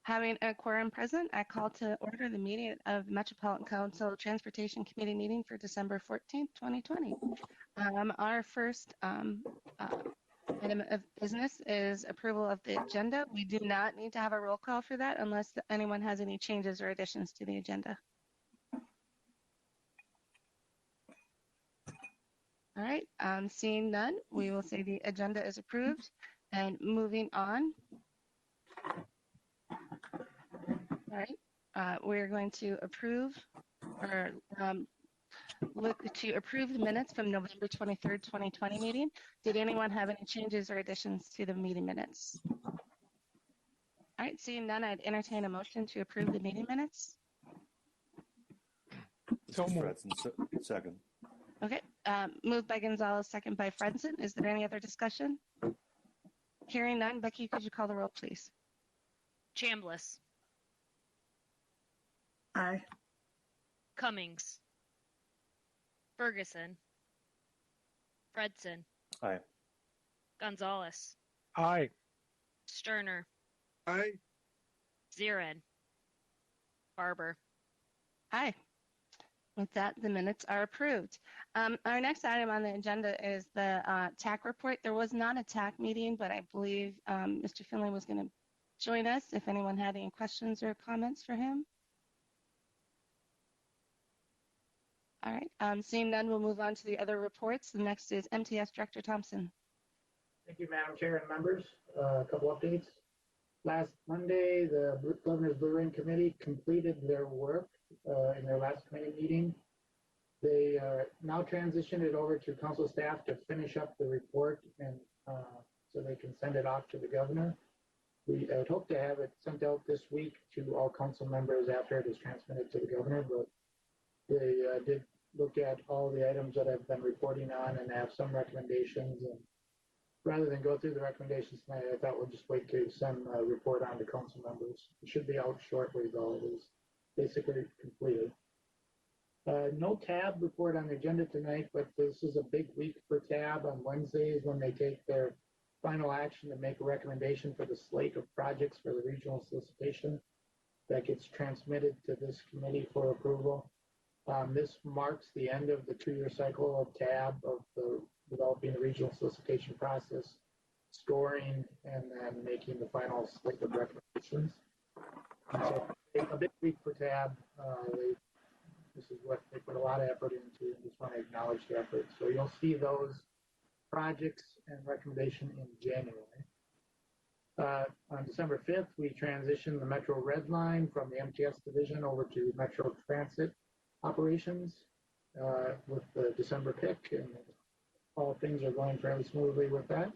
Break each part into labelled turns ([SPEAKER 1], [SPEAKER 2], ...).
[SPEAKER 1] Having a quorum present, I call to order the meeting of Metropolitan Council Transportation Committee meeting for December 14th, 2020. Our first item of business is approval of the agenda. We do not need to have a roll call for that unless anyone has any changes or additions to the agenda. All right, seeing none, we will say the agenda is approved. And moving on. All right, we're going to approve or look to approve the minutes from November 23rd, 2020 meeting. Did anyone have any changes or additions to the meeting minutes? All right, seeing none, I'd entertain a motion to approve the meeting minutes.
[SPEAKER 2] So moved. Second.
[SPEAKER 1] Okay, moved by Gonzalez, second by Fredson. Is there any other discussion? Hearing none, Becky, could you call the roll, please?
[SPEAKER 3] Chambliss.
[SPEAKER 4] Aye.
[SPEAKER 3] Cummings. Ferguson. Fredson.
[SPEAKER 2] Aye.
[SPEAKER 3] Gonzalez.
[SPEAKER 4] Aye.
[SPEAKER 3] Sterner.
[SPEAKER 4] Aye.
[SPEAKER 3] Zirin. Barber.
[SPEAKER 1] Aye. With that, the minutes are approved. Our next item on the agenda is the TAC report. There was not a TAC meeting, but I believe Mr. Finley was going to join us if anyone had any questions or comments for him. All right, seeing none, we'll move on to the other reports. The next is MTS Director Thompson.
[SPEAKER 5] Thank you, Madam Chair and members. A couple updates. Last Monday, the Governor's Blue Ring Committee completed their work in their last committee meeting. They now transitioned it over to council staff to finish up the report and so they can send it off to the governor. We had hoped to have it sent out this week to all council members after it is transmitted to the governor, but they did look at all the items that I've been reporting on and have some recommendations. And rather than go through the recommendations tonight, I thought we'll just wait to send a report on to council members. It should be out shortly, though. It is basically completed. No TAB report on the agenda tonight, but this is a big week for TAB. On Wednesdays when they take their final action to make a recommendation for the slate of projects for the regional solicitation that gets transmitted to this committee for approval. This marks the end of the 2-year cycle of TAB, of the developing the regional solicitation process, scoring, and then making the final slate of recommendations. And so a big week for TAB. This is what they put a lot of effort into, and just want to acknowledge the effort. So you'll see those projects and recommendation in January. On December 5th, we transitioned the Metro Red Line from the MTS division over to Metro Transit operations with the December pick, and all things are going fairly smoothly with that.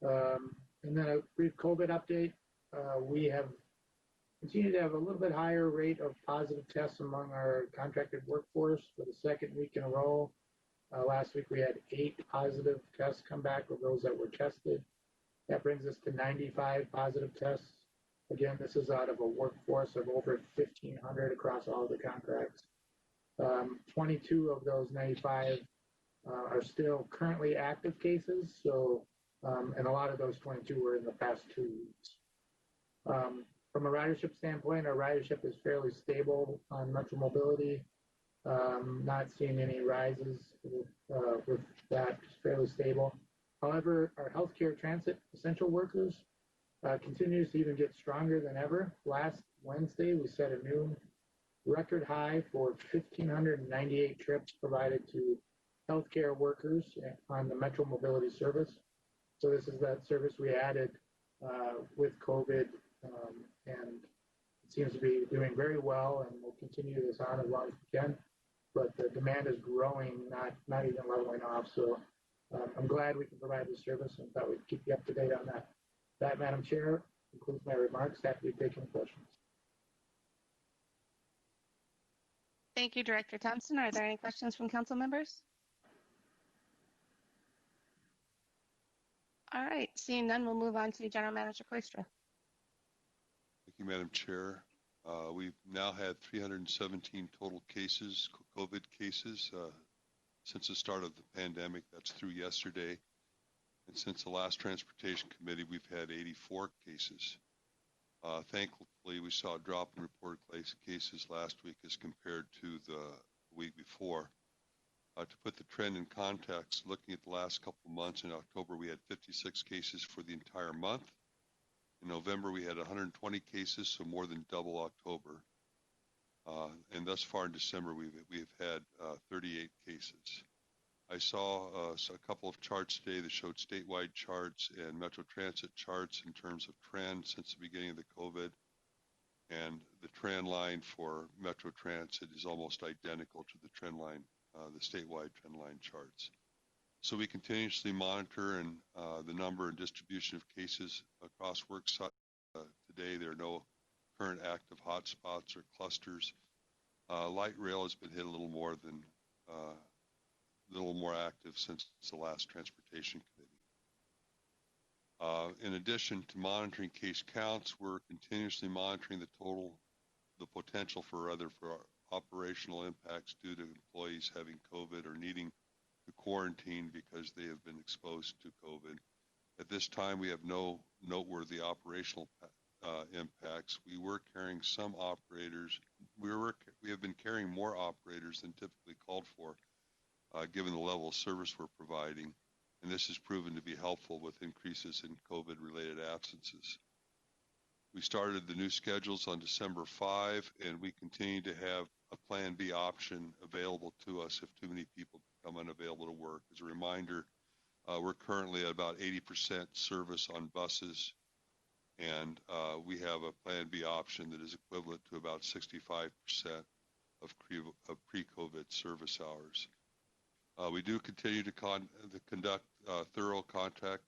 [SPEAKER 5] And then a brief COVID update. We have continued to have a little bit higher rate of positive tests among our contracted workforce for the second week in a row. Last week we had 8 positive tests come back of those that were tested. That brings us to 95 positive tests. Again, this is out of a workforce of over 1,500 across all the contracts. 22 of those 95 are still currently active cases. So, and a lot of those 22 were in the past 2 weeks. From a ridership standpoint, our ridership is fairly stable on Metro Mobility. Not seeing any rises with that, just fairly stable. However, our healthcare transit essential workers continues to even get stronger than ever. Last Wednesday, we set a new record high for 1,598 trips provided to healthcare workers on the Metro Mobility service. So this is that service we added with COVID, and it seems to be doing very well, and we'll continue this on as long as we can. But the demand is growing, not even leveling off. So I'm glad we can provide this service, and thought we'd keep you up to date on that. That, Madam Chair, concludes my remarks. Happy to take any questions.
[SPEAKER 1] Thank you, Director Thompson. Are there any questions from council members? All right, seeing none, we'll move on to General Manager Koistra.
[SPEAKER 6] Thank you, Madam Chair. We've now had 317 total cases, COVID cases, since the start of the pandemic. That's through yesterday. And since the last Transportation Committee, we've had 84 cases. Thankfully, we saw a drop in reported cases last week as compared to the week before. To put the trend in context, looking at the last couple of months, in October we had 56 cases for the entire month. In November we had 120 cases, so more than double October. And thus far in December we've had 38 cases. I saw a couple of charts today that showed statewide charts and Metro Transit charts in terms of trend since the beginning of the COVID. And the trend line for Metro Transit is almost identical to the trend line, the statewide trend line charts. So we continuously monitor and the number and distribution of cases across work sites. Today there are no current active hotspots or clusters. Light rail has been hit a little more active since the last transportation committee. In addition to monitoring case counts, we're continuously monitoring the potential for operational impacts due to employees having COVID or needing to quarantine because they have been exposed to COVID. At this time, we have no noteworthy operational impacts. We were carrying some operators. We have been carrying more operators than typically called for, given the level of service we're providing, and this has proven to be helpful with increases in COVID-related absences. We started the new schedules on December 5, and we continue to have a Plan B option available to us if too many people become unavailable to work. As a reminder, we're currently at about 80% service on buses, and we have a Plan B option that is equivalent to about 65% of pre-COVID service hours. We do continue to conduct thorough contact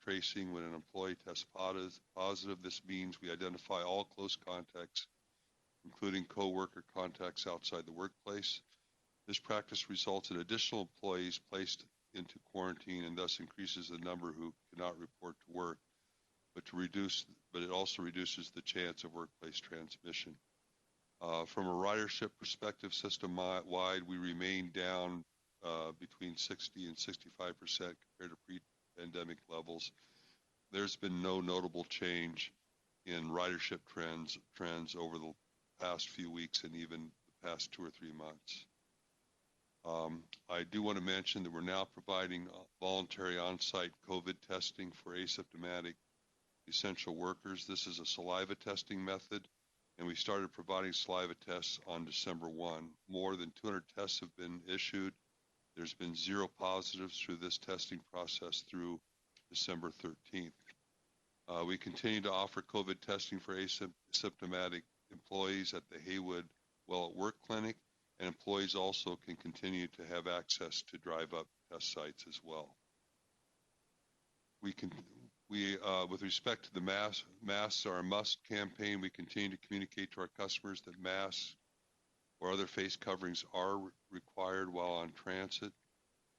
[SPEAKER 6] tracing when an employee tests positive. This means we identify all close contacts, including co-worker contacts outside the workplace. This practice results in additional employees placed into quarantine and thus increases the number who cannot report to work, but it also reduces the chance of workplace transmission. From a ridership perspective, system-wide, we remain down between 60 and 65% compared to pre-pandemic levels. There's been no notable change in ridership trends over the past few weeks and even the past 2 or 3 months. I do want to mention that we're now providing voluntary on-site COVID testing for asymptomatic essential workers. This is a saliva testing method, and we started providing saliva tests on December 1. More than 200 tests have been issued. There's been 0 positives through this testing process through December 13th. We continue to offer COVID testing for asymptomatic employees at the Haywood Well at Work Clinic, and employees also can continue to have access to drive-up test sites as well. With respect to the masks are a must campaign, we continue to communicate to our customers that masks or other face coverings are required while on transit.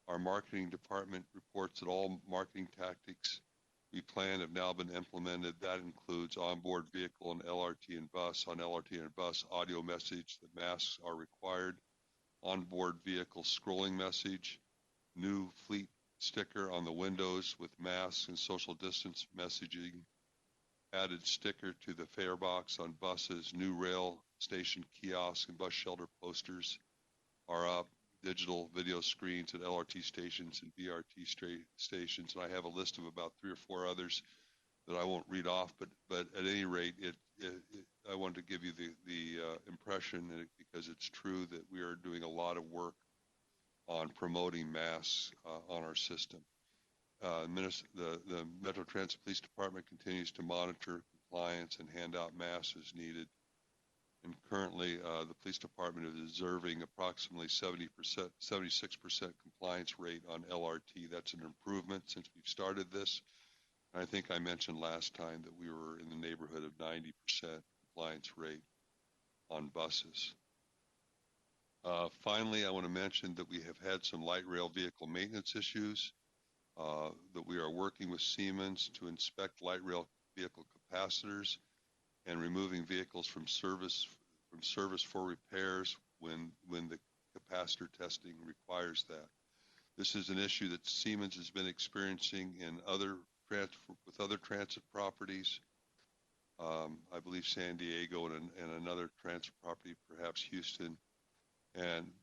[SPEAKER 6] Our marketing department reports that all marketing tactics we plan have now been implemented. That includes onboard vehicle and LRT and bus. On LRT and bus, audio message that masks are required. Onboard vehicle scrolling message. New fleet sticker on the windows with masks and social distance messaging. Added sticker to the fare box on buses. New rail station kiosks and bus shelter posters are up. Digital video screens at LRT stations and BRT stations, and I have a list of about 3 or 4 others that I won't read off. But at any rate, I wanted to give you the impression because it's true that we are doing a lot of work on promoting masks on our system. The Metro Transit Police Department continues to monitor compliance and hand out masks as needed. And currently, the police department is observing approximately 76% compliance rate on LRT. That's an improvement since we've started this. And I think I mentioned last time that we were in the neighborhood of 90% compliance rate on buses. Finally, I want to mention that we have had some light rail vehicle maintenance issues, that we are working with Siemens to inspect light rail vehicle capacitors and removing vehicles from service for repairs when the capacitor testing requires that. This is an issue that Siemens has been experiencing with other transit properties. I believe San Diego and another transfer property, perhaps Houston.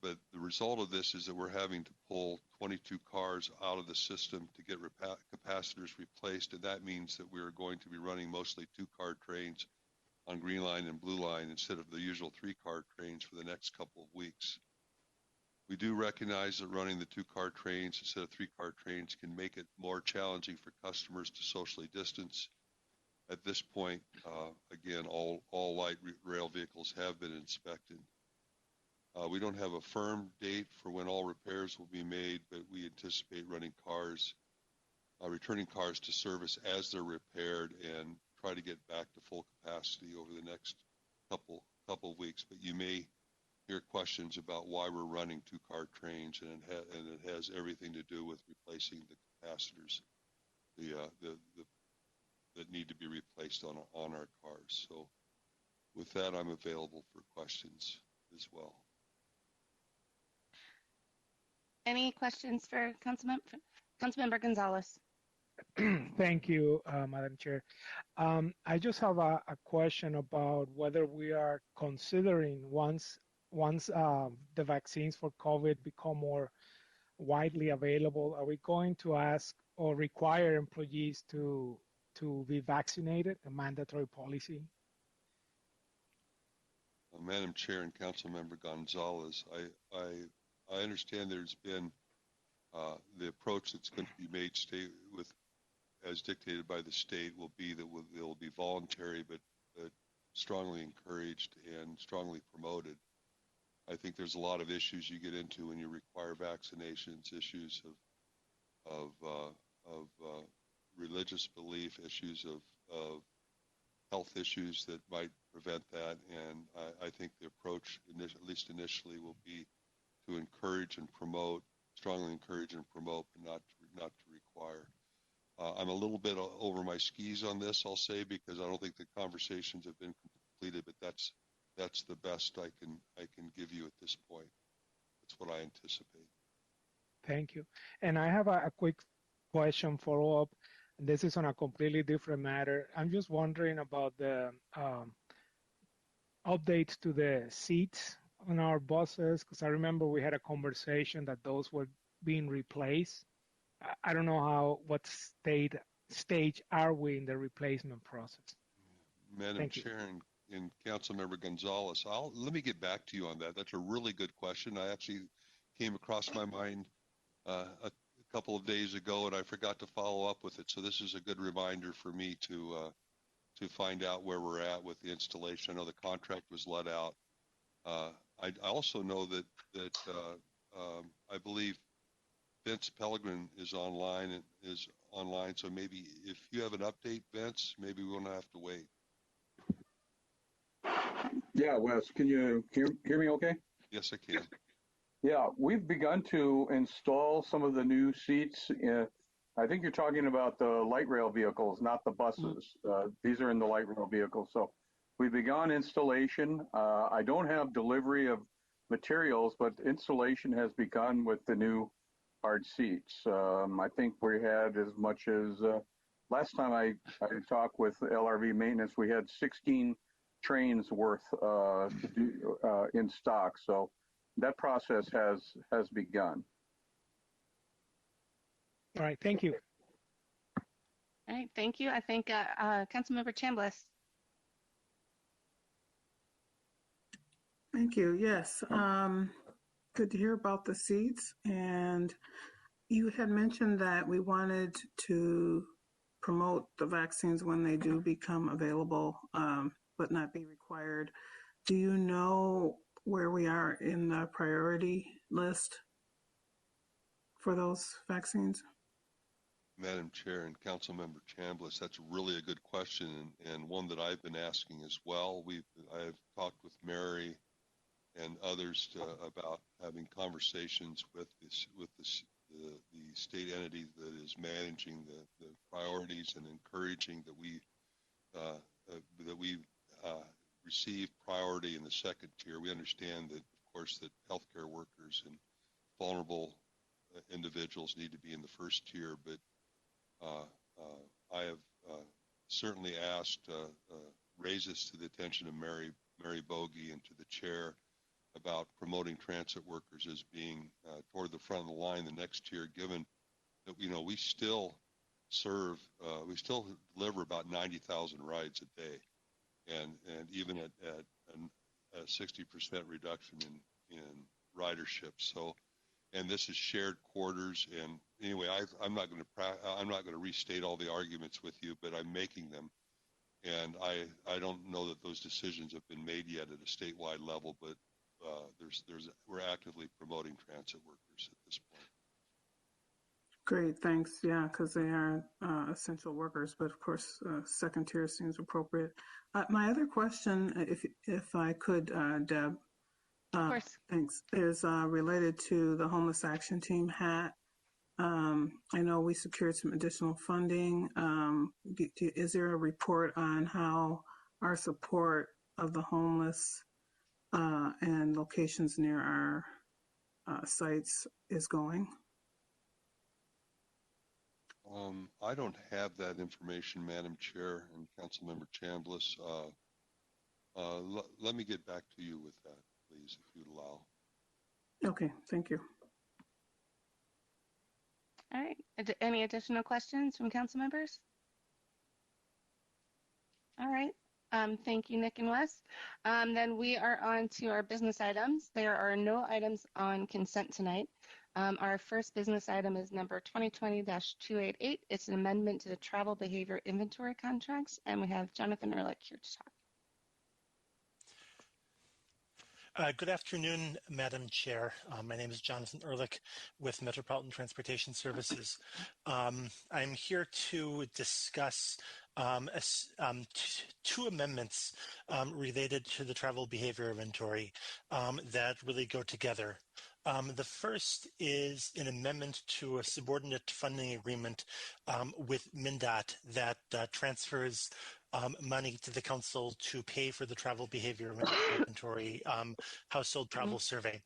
[SPEAKER 6] But the result of this is that we're having to pull 22 cars out of the system to get capacitors replaced, and that means that we are going to be running mostly 2-car trains on Green Line and Blue Line instead of the usual 3-car trains for the next couple of weeks. We do recognize that running the 2-car trains instead of 3-car trains can make it more challenging for customers to socially distance. At this point, again, all light rail vehicles have been inspected. We don't have a firm date for when all repairs will be made, but we anticipate running cars, returning cars to service as they're repaired and try to get back to full capacity over the next couple of weeks. But you may hear questions about why we're running 2-car trains, and it has everything to do with replacing the capacitors that need to be replaced on our cars. So with that, I'm available for questions as well.
[SPEAKER 1] Any questions for Councilmember Gonzalez?
[SPEAKER 4] Thank you, Madam Chair. I just have a question about whether we are considering once the vaccines for COVID become more widely available, are we going to ask or require employees to be vaccinated, a mandatory policy?
[SPEAKER 6] Madam Chair and Councilmember Gonzalez, I understand there's been the approach that's going to be made as dictated by the state will be that it will be voluntary, but strongly encouraged and strongly promoted. I think there's a lot of issues you get into when you require vaccinations, issues of religious belief, issues of health issues that might prevent that. And I think the approach, at least initially, will be to encourage and promote, strongly encourage and promote, but not to require. I'm a little bit over my skis on this, I'll say, because I don't think the conversations have been completed, but that's the best I can give you at this point. That's what I anticipate.
[SPEAKER 4] Thank you. And I have a quick question follow-up. This is on a completely different matter. I'm just wondering about the updates to the seats on our buses, because I remember we had a conversation that those were being replaced. I don't know what stage are we in the replacement process.
[SPEAKER 6] Madam Chair and Councilmember Gonzalez, let me get back to you on that. That's a really good question. I actually came across my mind a couple of days ago, and I forgot to follow up with it. So this is a good reminder for me to find out where we're at with the installation. I know the contract was let out. I also know that I believe Vince Pellegrin is online. So maybe if you have an update, Vince, maybe we won't have to wait.
[SPEAKER 7] Yeah, Wes, can you hear me okay?
[SPEAKER 6] Yes, I can.
[SPEAKER 7] Yeah, we've begun to install some of the new seats. I think you're talking about the light rail vehicles, not the buses. These are in the light rail vehicles. So we've begun installation. I don't have delivery of materials, but installation has begun with the new hard seats. I think we had as much as, last time I talked with LRV maintenance, we had 16 trains worth in stock. So that process has begun.
[SPEAKER 4] All right, thank you.
[SPEAKER 1] All right, thank you. I think Councilmember Chambliss.
[SPEAKER 8] Thank you. Yes, good to hear about the seats. And you had mentioned that we wanted to promote the vaccines when they do become available, but not be required. Do you know where we are in the priority list for those vaccines?
[SPEAKER 6] Madam Chair and Councilmember Chambliss, that's really a good question and one that I've been asking as well. I've talked with Mary and others about having conversations with the state entity that is managing the priorities and encouraging that we receive priority in the second tier. We understand that, of course, that healthcare workers and vulnerable individuals need to be in the first tier, but I have certainly asked, raise this to the attention of Mary Bogey and to the chair about promoting transit workers as being toward the front of the line the next year, given that, we still we still deliver about 90,000 rides a day. And even at a 60% reduction in ridership. So, and this is shared quarters. And anyway, I'm not going to restate all the arguments with you, but I'm making them. And I don't know that those decisions have been made yet at a statewide level, but we're actively promoting transit workers at this point.
[SPEAKER 8] Great, thanks. Yeah, because they are essential workers, but of course, second tier seems appropriate. My other question, if I could, Deb,
[SPEAKER 1] Of course.
[SPEAKER 8] thanks, is related to the Homeless Action Team hat. I know we secured some additional funding. Is there a report on how our support of the homeless and locations near our sites is going?
[SPEAKER 6] I don't have that information, Madam Chair and Councilmember Chambliss. Let me get back to you with that, please, if you'd allow.
[SPEAKER 8] Okay, thank you.
[SPEAKER 1] All right. Any additional questions from council members? All right. Thank you, Nick and Wes. Then we are on to our business items. There are no items on consent tonight. Our first business item is number 2020-288. It's an amendment to the travel behavior inventory contracts, and we have Jonathan Ehrlich here to talk.
[SPEAKER 9] Good afternoon, Madam Chair. My name is Jonathan Ehrlich with Metropolitan Transportation Services. I'm here to discuss two amendments related to the travel behavior inventory that really go together. The first is an amendment to a subordinate funding agreement with MnDOT that transfers money to the council to pay for the travel behavior inventory household travel survey.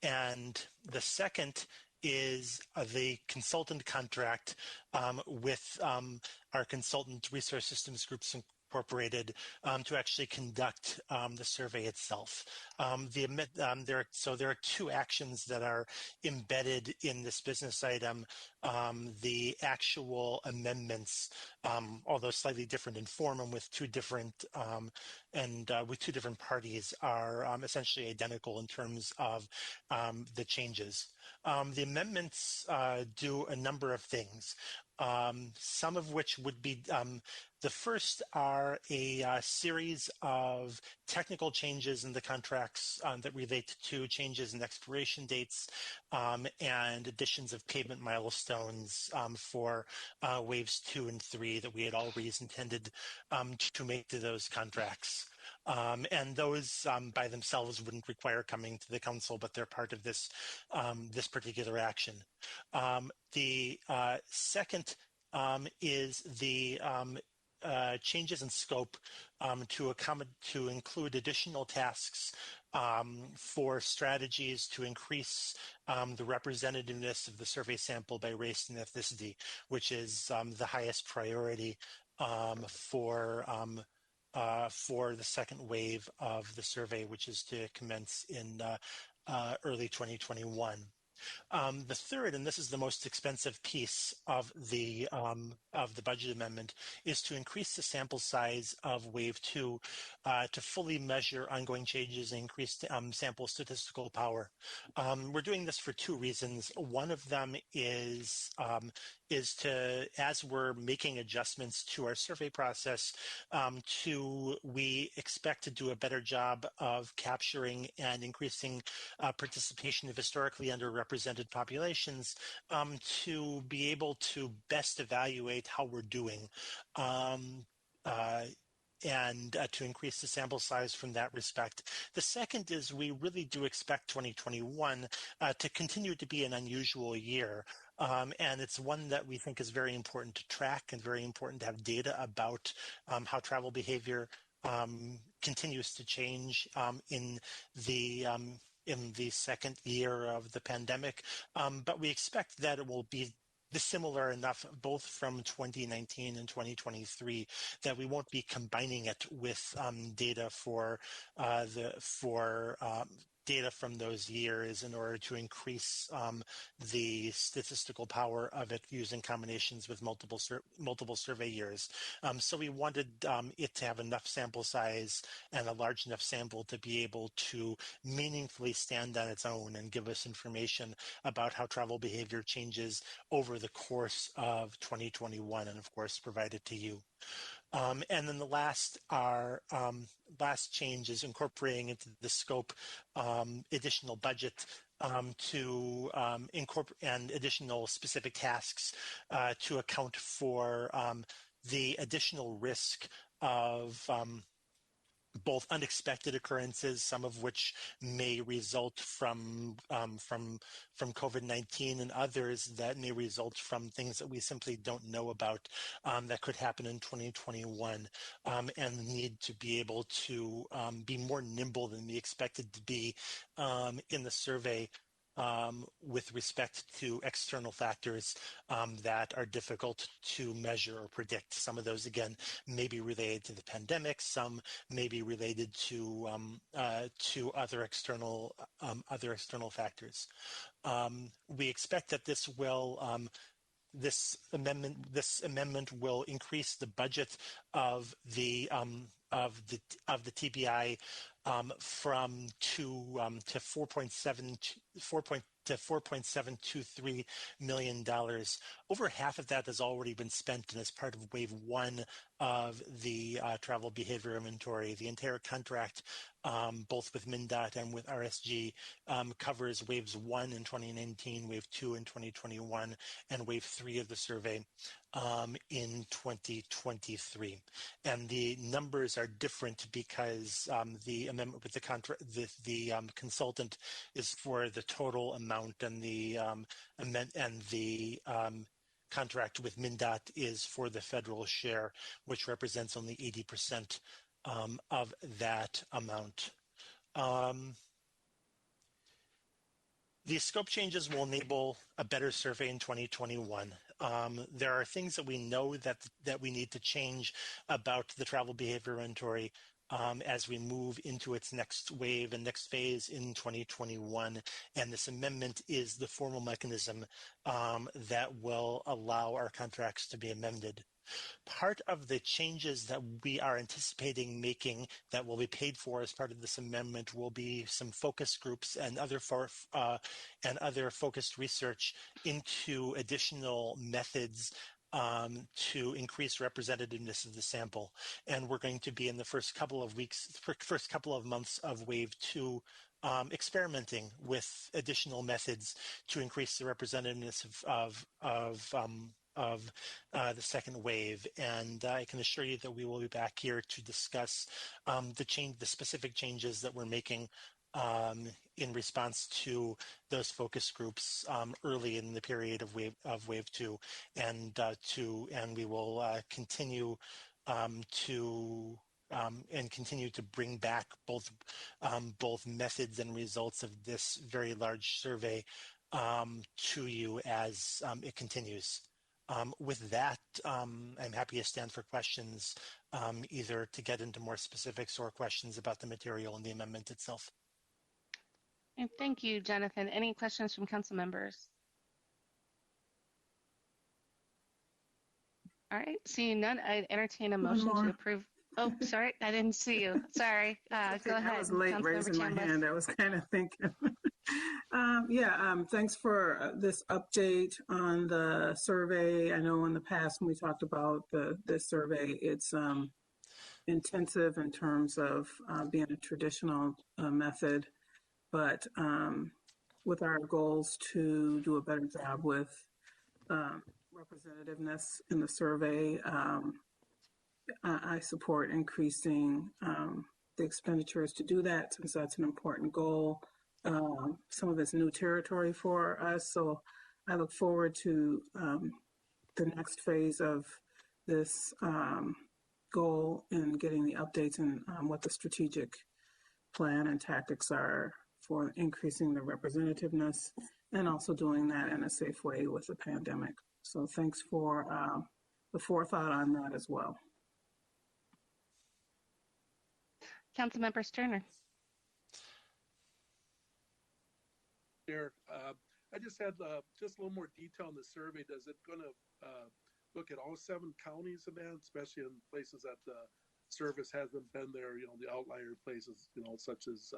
[SPEAKER 9] And the second is the consultant contract with our consultant Resource Systems Groups Incorporated to actually conduct the survey itself. There are two actions that are embedded in this business item. The actual amendments, although slightly different in form and with two different parties, are essentially identical in terms of the changes. The amendments do a number of things. Some of which would be the first are a series of technical changes in the contracts that relate to changes in expiration dates and additions of pavement milestones for waves 2 and 3 that we had always intended to make to those contracts. And those by themselves wouldn't require coming to the council, but they're part of this this particular action. The second is the changes in scope to include additional tasks for strategies to increase the representativeness of the survey sample by race and ethnicity, which is the highest priority for the second wave of the survey, which is to commence in early 2021. The third, and this is the most expensive piece of the budget amendment, is to increase the sample size of Wave 2 to fully measure ongoing changes and increase sample statistical power. We're doing this for two reasons. One of them is to, as we're making adjustments to our survey process, we expect to do a better job of capturing and increasing participation of historically underrepresented populations to be able to best evaluate how we're doing. And to increase the sample size from that respect. The second is we really do expect 2021 to continue to be an unusual year. And it's one that we think is very important to track and very important to have data about how travel behavior continues to change in the second year of the pandemic. But we expect that it will be dissimilar enough, both from 2019 and 2023, that we won't be combining it with data for data from those years in order to increase the statistical power of it using combinations with multiple survey years. So we wanted it to have enough sample size and a large enough sample to be able to meaningfully stand on its own and give us information about how travel behavior changes over the course of 2021, and of course provide it to you. And then the last change is incorporating into the scope additional budget to incorporate and additional specific tasks to account for the additional risk of both unexpected occurrences, some of which may result from COVID-19, and others that may result from things that we simply don't know about that could happen in 2021, and the need to be able to be more nimble than we expected to be in the survey with respect to external factors that are difficult to measure or predict. Some of those, again, may be related to the pandemic. Some may be related to other external factors. We expect that this amendment will increase the budget of the TBI from to $4.723 million. Over half of that has already been spent and as part of wave one of the travel behavior inventory. The entire contract, both with MnDOT and with RSG, covers waves 1 in 2019, wave 2 in 2021, and wave 3 of the survey in 2023. And the numbers are different because the amendment with the consultant is for the total amount, and the contract with MnDOT is for the federal share, which represents only 80% of that amount. These scope changes will enable a better survey in 2021. There are things that we know that we need to change about the travel behavior inventory as we move into its next wave and next phase in 2021. And this amendment is the formal mechanism that will allow our contracts to be amended. Part of the changes that we are anticipating making that will be paid for as part of this amendment will be some focus groups and other focused research into additional methods to increase representativeness of the sample. And we're going to be in the first couple of months of wave 2 experimenting with additional methods to increase the representativeness of the second wave. And I can assure you that we will be back here to discuss the specific changes that we're making in response to those focus groups early in the period of wave 2, and we will continue to bring back both methods and results of this very large survey to you as it continues. With that, I'm happy to stand for questions, either to get into more specifics or questions about the material and the amendment itself.
[SPEAKER 1] And thank you, Jonathan. Any questions from council members? All right, seeing none, I entertain a motion to approve. Oh, sorry, I didn't see you. Sorry. Go ahead.
[SPEAKER 8] I was late raising my hand. I was kind of thinking. Thanks for this update on the survey. I know in the past when we talked about this survey, it's intensive in terms of being a traditional method, but with our goals to do a better job with representativeness in the survey, I support increasing the expenditures to do that, since that's an important goal. Some of it's new territory for us, so I look forward to the next phase of this goal and getting the updates and what the strategic plan and tactics are for increasing the representativeness, and also doing that in a safe way with the pandemic. So thanks for the forethought on that as well.
[SPEAKER 1] Councilmember Sterner.
[SPEAKER 10] Chair, I just had just a little more detail on the survey. Does it going to look at all 7 counties in that, especially in places that the service hasn't been there, the outlier places, such as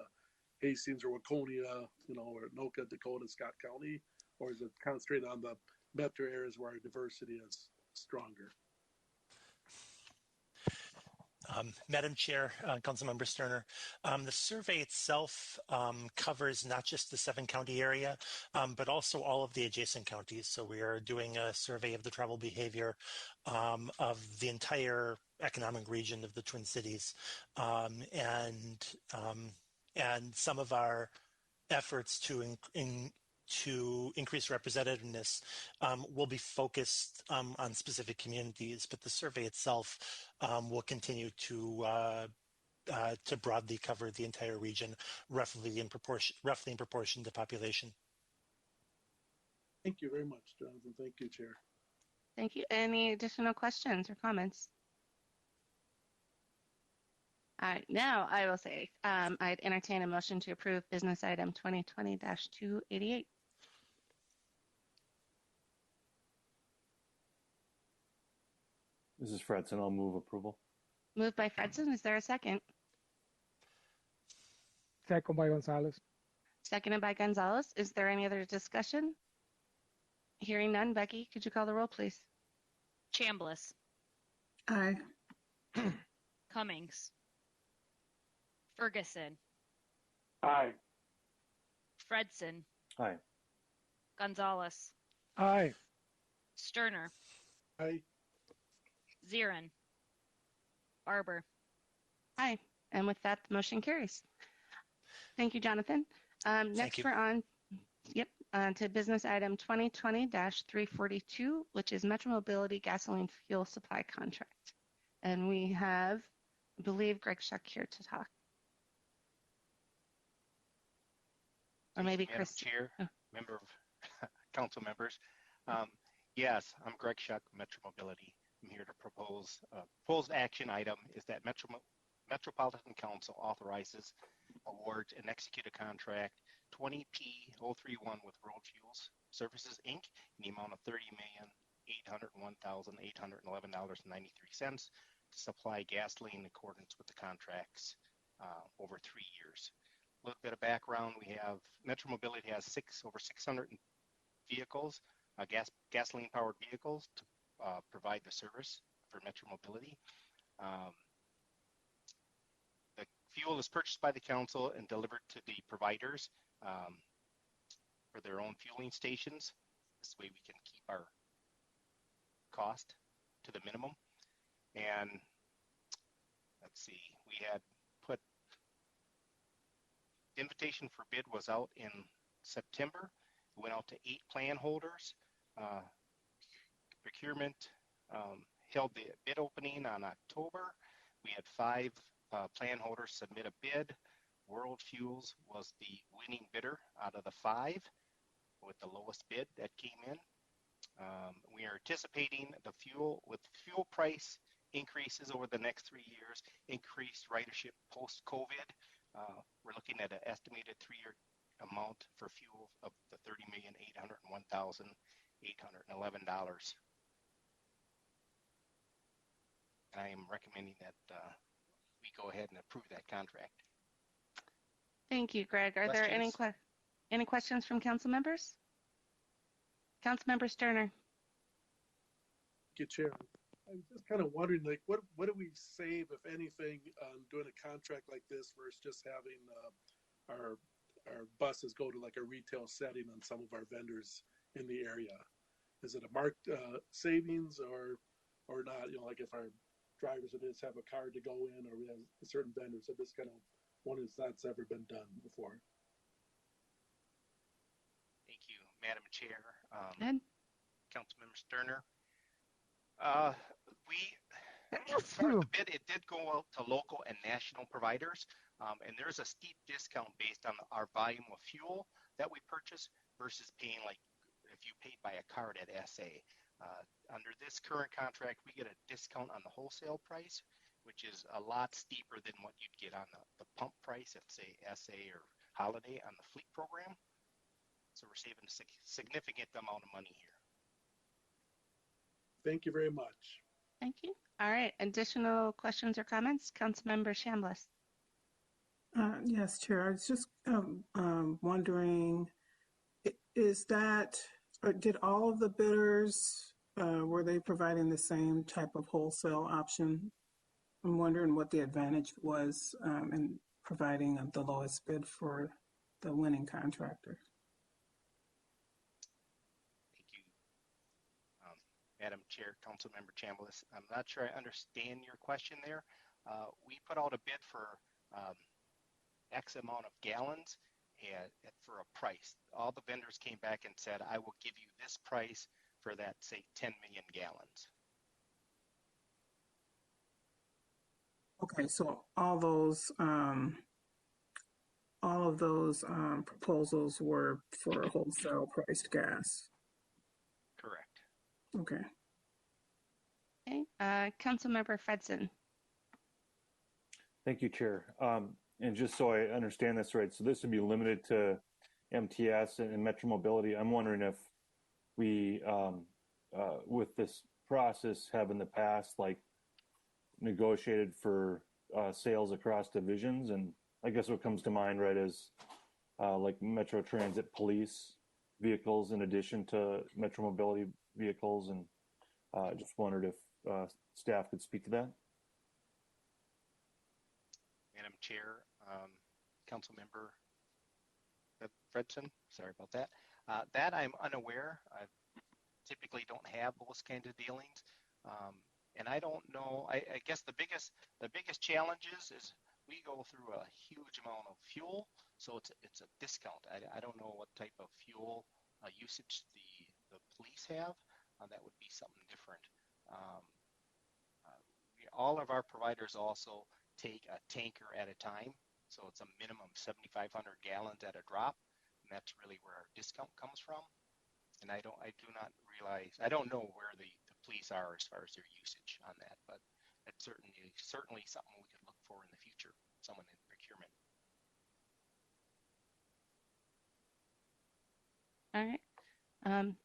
[SPEAKER 10] Hastings or Waconia, or Anoka, Dakota, Scott County? Or is it concentrated on the metro areas where our diversity is stronger?
[SPEAKER 9] Madam Chair, Councilmember Sterner, the survey itself covers not just the 7-county area, but also all of the adjacent counties. So we are doing a survey of the travel behavior of the entire economic region of the Twin Cities, and some of our efforts to increase representativeness will be focused on specific communities, but the survey itself will continue to broadly cover the entire region, roughly in proportion to population.
[SPEAKER 10] Thank you very much, Jonathan. Thank you, Chair.
[SPEAKER 1] Thank you. Any additional questions or comments? All right, now I will say I'd entertain a motion to approve business item 2020-288.
[SPEAKER 2] This is Fredson. I'll move approval.
[SPEAKER 1] Moved by Fredson. Is there a second?
[SPEAKER 4] Second by Gonzalez.
[SPEAKER 1] Seconded by Gonzalez. Is there any other discussion? Hearing none. Becky, could you call the roll, please?
[SPEAKER 3] Chambliss,
[SPEAKER 8] Aye.
[SPEAKER 3] Cummings, Ferguson,
[SPEAKER 7] Aye.
[SPEAKER 3] Fredson,
[SPEAKER 2] Aye.
[SPEAKER 3] Gonzalez,
[SPEAKER 4] Aye.
[SPEAKER 3] Sterner,
[SPEAKER 10] Aye.
[SPEAKER 3] Zirin, Barber.
[SPEAKER 1] Aye. And with that, the motion carries. Thank you, Jonathan. Next,
[SPEAKER 9] you.
[SPEAKER 1] we're on to business item 2020-342, which is Metro Mobility Gasoline Fuel Supply Contract. And we have, I believe, Greg Shuck here to talk. Or maybe
[SPEAKER 11] Madam
[SPEAKER 1] Chris.
[SPEAKER 11] Chair,
[SPEAKER 1] Oh.
[SPEAKER 11] member of council members. Yes, I'm Greg Shuck, Metro Mobility. I'm here to propose proposed action item is that Metropolitan Council authorizes, awards, and execute a contract 20P031 with World Fuels Services Inc. in the amount of $30,801,811.93 to supply gasoline in accordance with the contracts over 3 years. A little bit of background: we have Metro Mobility has over 600 vehicles, gasoline-powered vehicles to provide the service for Metro Mobility. The fuel is purchased by the council and delivered to the providers for their own fueling stations. This way we can keep our cost to the minimum. And let's see, we had put the invitation for bid was out in September. It went out to 8 plan holders. Procurement held the bid opening on October. We had 5 plan holders submit a bid. World Fuels was the winning bidder out of the 5 with the lowest bid that came in. We are anticipating the fuel price increases over the next 3 years, increased ridership post-COVID. We're looking at an estimated 3-year amount for fuel of the $30,801,811. I am recommending that we go ahead and approve that contract.
[SPEAKER 1] Thank you, Greg. Are there any questions from council members? Councilmember Sterner.
[SPEAKER 10] Thank you, Chair. I was just kind of wondering, like, what do we save, if anything, on doing a contract like this versus just having our buses go to like a retail setting on some of our vendors in the area? Is it a marked savings or not? Like if our drivers would just have a card to go in, or we have certain vendors. I just kind of wonder if that's ever been done before.
[SPEAKER 11] Thank you, Madam Chair. Councilmember Sterner. As part of the bid, it did go out to local and national providers, and there's a steep discount based on our volume of fuel that we purchase versus paying like if you paid by a card at SA. Under this current contract, we get a discount on the wholesale price, which is a lot steeper than what you'd get on the pump price at, say, SA or Holiday on the fleet program. So we're saving a significant amount of money here.
[SPEAKER 10] Thank you very much.
[SPEAKER 1] Thank you. All right. Additional questions or comments? Councilmember Chambliss.
[SPEAKER 8] Yes, Chair. I was just wondering, is that, or did all of the bidders, were they providing the same type of wholesale option? I'm wondering what the advantage was in providing the lowest bid for the winning contractor.
[SPEAKER 11] Thank you, Madam Chair, Councilmember Chambliss. I'm not sure I understand your question there. We put out a bid for X amount of gallons for a price. All the vendors came back and said, I will give you this price for that, say, 10 million gallons.
[SPEAKER 8] Okay, so all of those proposals were for wholesale priced gas.
[SPEAKER 11] Correct.
[SPEAKER 8] Okay.
[SPEAKER 1] Okay. Councilmember Fredson.
[SPEAKER 2] Thank you, Chair. And just so I understand this right, so this would be limited to MTS and Metro Mobility. I'm wondering if we, with this process, have in the past, like, negotiated for sales across divisions. And I guess what comes to mind, right, is like Metro Transit police vehicles in addition to Metro Mobility vehicles. And just wondered if staff could speak to that.
[SPEAKER 11] Madam Chair, Councilmember Fredson, sorry about that. That I'm unaware. I typically don't have those kinds of dealings. And I don't know, I guess the biggest challenges is we go through a huge amount of fuel, so it's a discount. I don't know what type of fuel usage the police have. That would be something different. All of our providers also take a tanker at a time, so it's a minimum 7,500 gallons at a drop, and that's really where our discount comes from. And I do not realize, I don't know where the police are as far as their usage on that, but that's certainly something we could look for in the future, someone in procurement.
[SPEAKER 1] All right.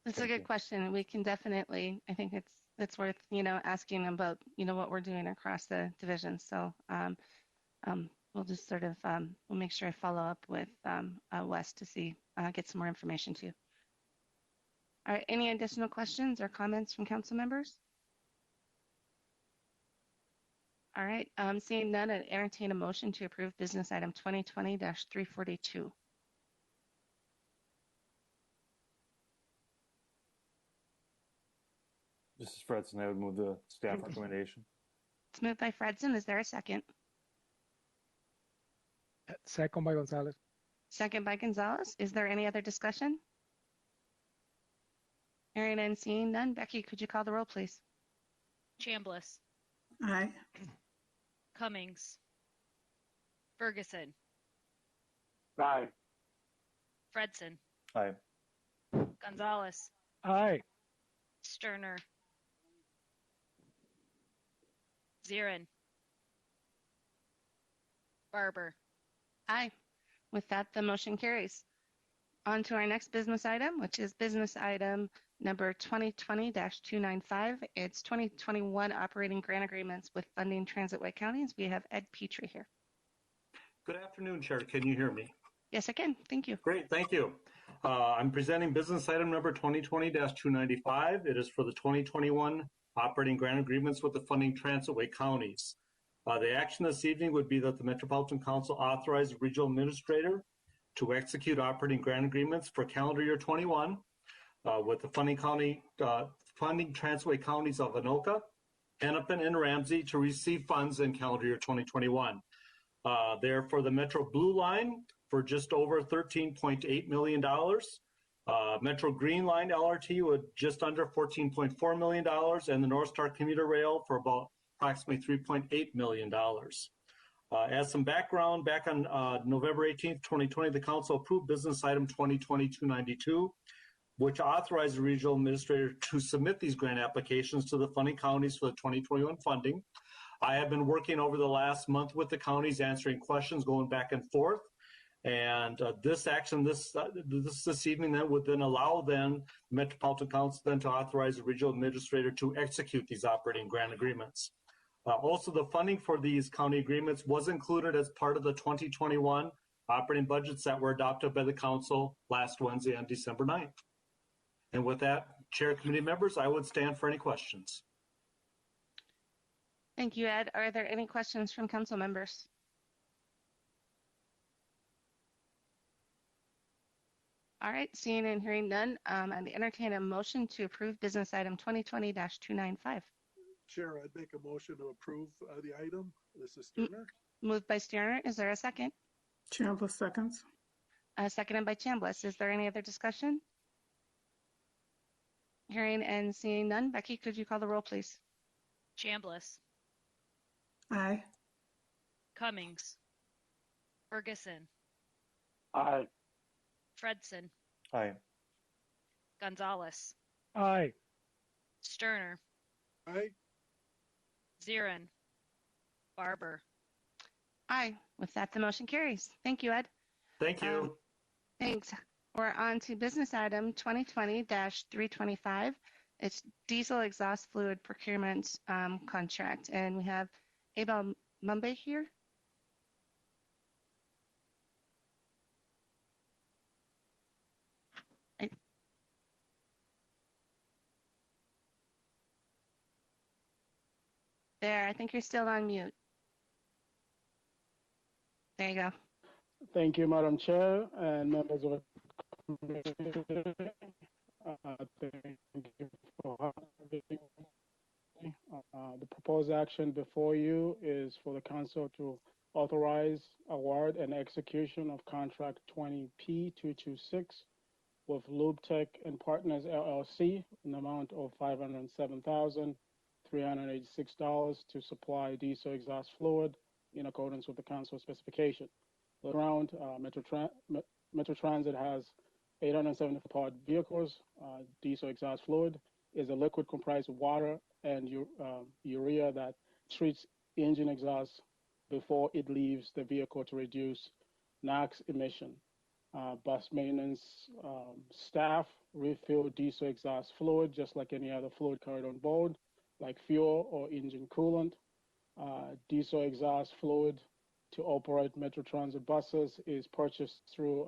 [SPEAKER 1] That's a good question. We can definitely, I think it's worth, asking about, what we're doing across the division. So we'll just sort of, we'll make sure I follow up with Wes to see, get some more information too. All right, any additional questions or comments from council members? All right, seeing none, I'd entertain a motion to approve business item 2020-342.
[SPEAKER 2] This is Fredson. I would move the staff recommendation.
[SPEAKER 1] It's moved by Fredson. Is there a second?
[SPEAKER 4] Second by Gonzalez.
[SPEAKER 1] Second by Gonzalez. Is there any other discussion? Hearing and seeing none. Becky, could you call the roll, please?
[SPEAKER 3] Chambliss,
[SPEAKER 8] Aye.
[SPEAKER 3] Cummings, Ferguson,
[SPEAKER 7] Aye.
[SPEAKER 3] Fredson,
[SPEAKER 2] Aye.
[SPEAKER 3] Gonzalez,
[SPEAKER 4] Aye.
[SPEAKER 3] Sterner, Zirin, Barber.
[SPEAKER 1] Aye. With that, the motion carries. On to our next business item, which is business item number 2020-295. It's 2021 operating grant agreements with funding transitway counties. We have Ed Petrie here.
[SPEAKER 12] Good afternoon, Chair. Can you hear me?
[SPEAKER 1] Yes, I can. Thank you.
[SPEAKER 12] Great, thank you. I'm presenting business item number 2020-295. It is for the 2021 operating grant agreements with the funding transitway counties. The action this evening would be that the Metropolitan Council authorize the regional administrator to execute operating grant agreements for calendar year 21 with the funding transitway counties of Anoka, Hennepin, and Ramsey to receive funds in calendar year 2021. They're for the Metro Blue Line for just over $13.8 million. Metro Green Line LRT with just under $14.4 million, and the North Star Commuter Rail for about approximately $3.8 million. As some background, back on November 18th, 2020, the Council approved business item 2020-292, which authorized the regional administrator to submit these grant applications to the funding counties for the 2021 funding. I have been working over the last month with the counties, answering questions, going back and forth. And this action, this evening, then would then allow then Metropolitan Council then to authorize the regional administrator to execute these operating grant agreements. Also, the funding for these county agreements was included as part of the 2021 operating budgets that were adopted by the council last Wednesday on December 9th. And with that, Chair, committee members, I would stand for any questions.
[SPEAKER 1] Thank you, Ed. Are there any questions from council members? All right, seeing and hearing none, I'd entertain a motion to approve business item 2020-295.
[SPEAKER 10] Chair, I'd make a motion to approve the item. This is Sterner.
[SPEAKER 1] Moved by Sterner. Is there a second?
[SPEAKER 8] Chambliss seconds.
[SPEAKER 1] Seconded by Chambliss. Is there any other discussion? Hearing and seeing none. Becky, could you call the roll, please?
[SPEAKER 3] Chambliss,
[SPEAKER 8] Aye.
[SPEAKER 3] Cummings, Ferguson,
[SPEAKER 5] Aye.
[SPEAKER 3] Fredson,
[SPEAKER 2] Aye.
[SPEAKER 3] Gonzalez,
[SPEAKER 4] Aye.
[SPEAKER 3] Sterner,
[SPEAKER 10] Aye.
[SPEAKER 3] Zirin, Barber.
[SPEAKER 1] Aye. With that, the motion carries. Thank you, Ed.
[SPEAKER 12] Thank you.
[SPEAKER 1] Thanks. We're on to business item 2020-325. It's diesel exhaust fluid procurement contract. And we have Abel Mumbai here. There, I think you're still on mute. There you go.
[SPEAKER 13] Thank you, Madam Chair and members of the committee. Thank you for having me. The proposed action before you is for the council to authorize, award, and execution of contract 20P226 with LubeTech and Partners LLC in the amount of $507,386 to supply diesel exhaust fluid in accordance with the council specification. Around Metro Transit has 870 powered vehicles. Diesel exhaust fluid is a liquid comprised of water and urea that treats engine exhaust before it leaves the vehicle to reduce NOx emission. Bus maintenance staff refill diesel exhaust fluid just like any other fluid carried on board, like fuel or engine coolant. Diesel exhaust fluid to operate Metro Transit buses is purchased through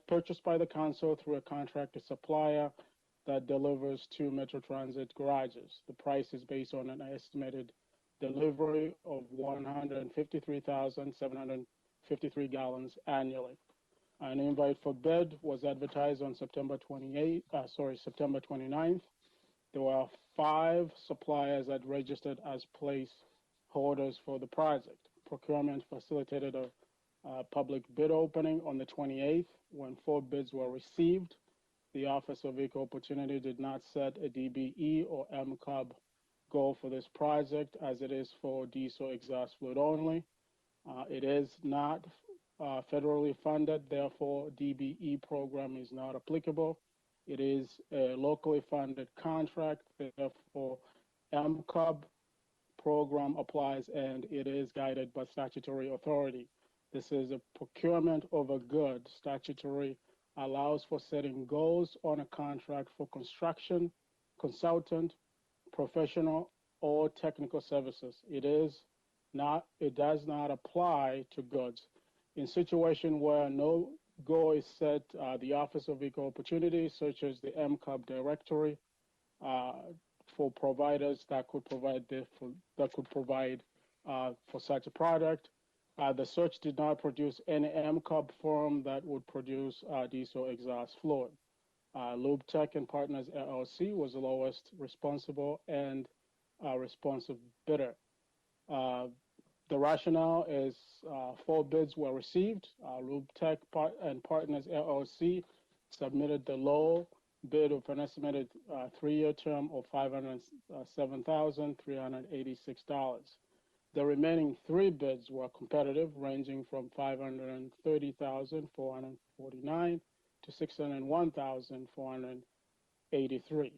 [SPEAKER 13] purchased by the council through a contracted supplier that delivers to Metro Transit garages. The price is based on an estimated delivery of 153,753 gallons annually. An invite for bid was advertised on September 29th. There were 5 suppliers that registered as placeholders for the project. Procurement facilitated a public bid opening on the 28th. When 4 bids were received, the Office of Equal Opportunity did not set a DBE or MCOB goal for this project, as it is for diesel exhaust fluid only. It is not federally funded, therefore DBE program is not applicable. It is a locally funded contract, therefore MCOB program applies, and it is guided by statutory authority. This is a procurement of a good. Statutory allows for setting goals on a contract for construction, consultant, professional, or technical services. It does not apply to goods. In situation where no goal is set, the Office of Equal Opportunity searches the MCOB directory for providers that could provide for such a product. The search did not produce any MCOB form that would produce diesel exhaust fluid. LubeTech and Partners LLC was the lowest responsible and responsive bidder. The rationale is 4 bids were received. LubeTech and Partners LLC submitted the low bid of an estimated 3-year term of $507,386. The remaining 3 bids were competitive, ranging from $530,449 to 601,483.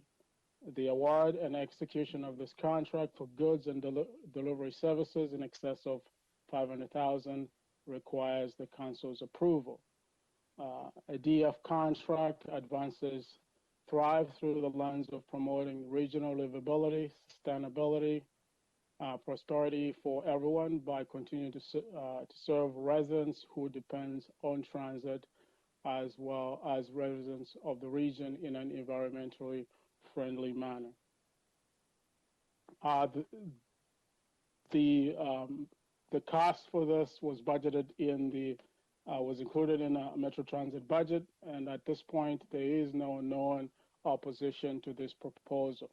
[SPEAKER 13] The award and execution of this contract for goods and delivery services in excess of 500,000 requires the council's approval. A DF contract advances Thrive through the lens of promoting regional livability, sustainability, prosperity for everyone by continuing to serve residents who depend on transit as well as residents of the region in an environmentally friendly manner. The cost for this was budgeted in the was included in a Metro Transit budget, and at this point there is no known opposition to this proposal.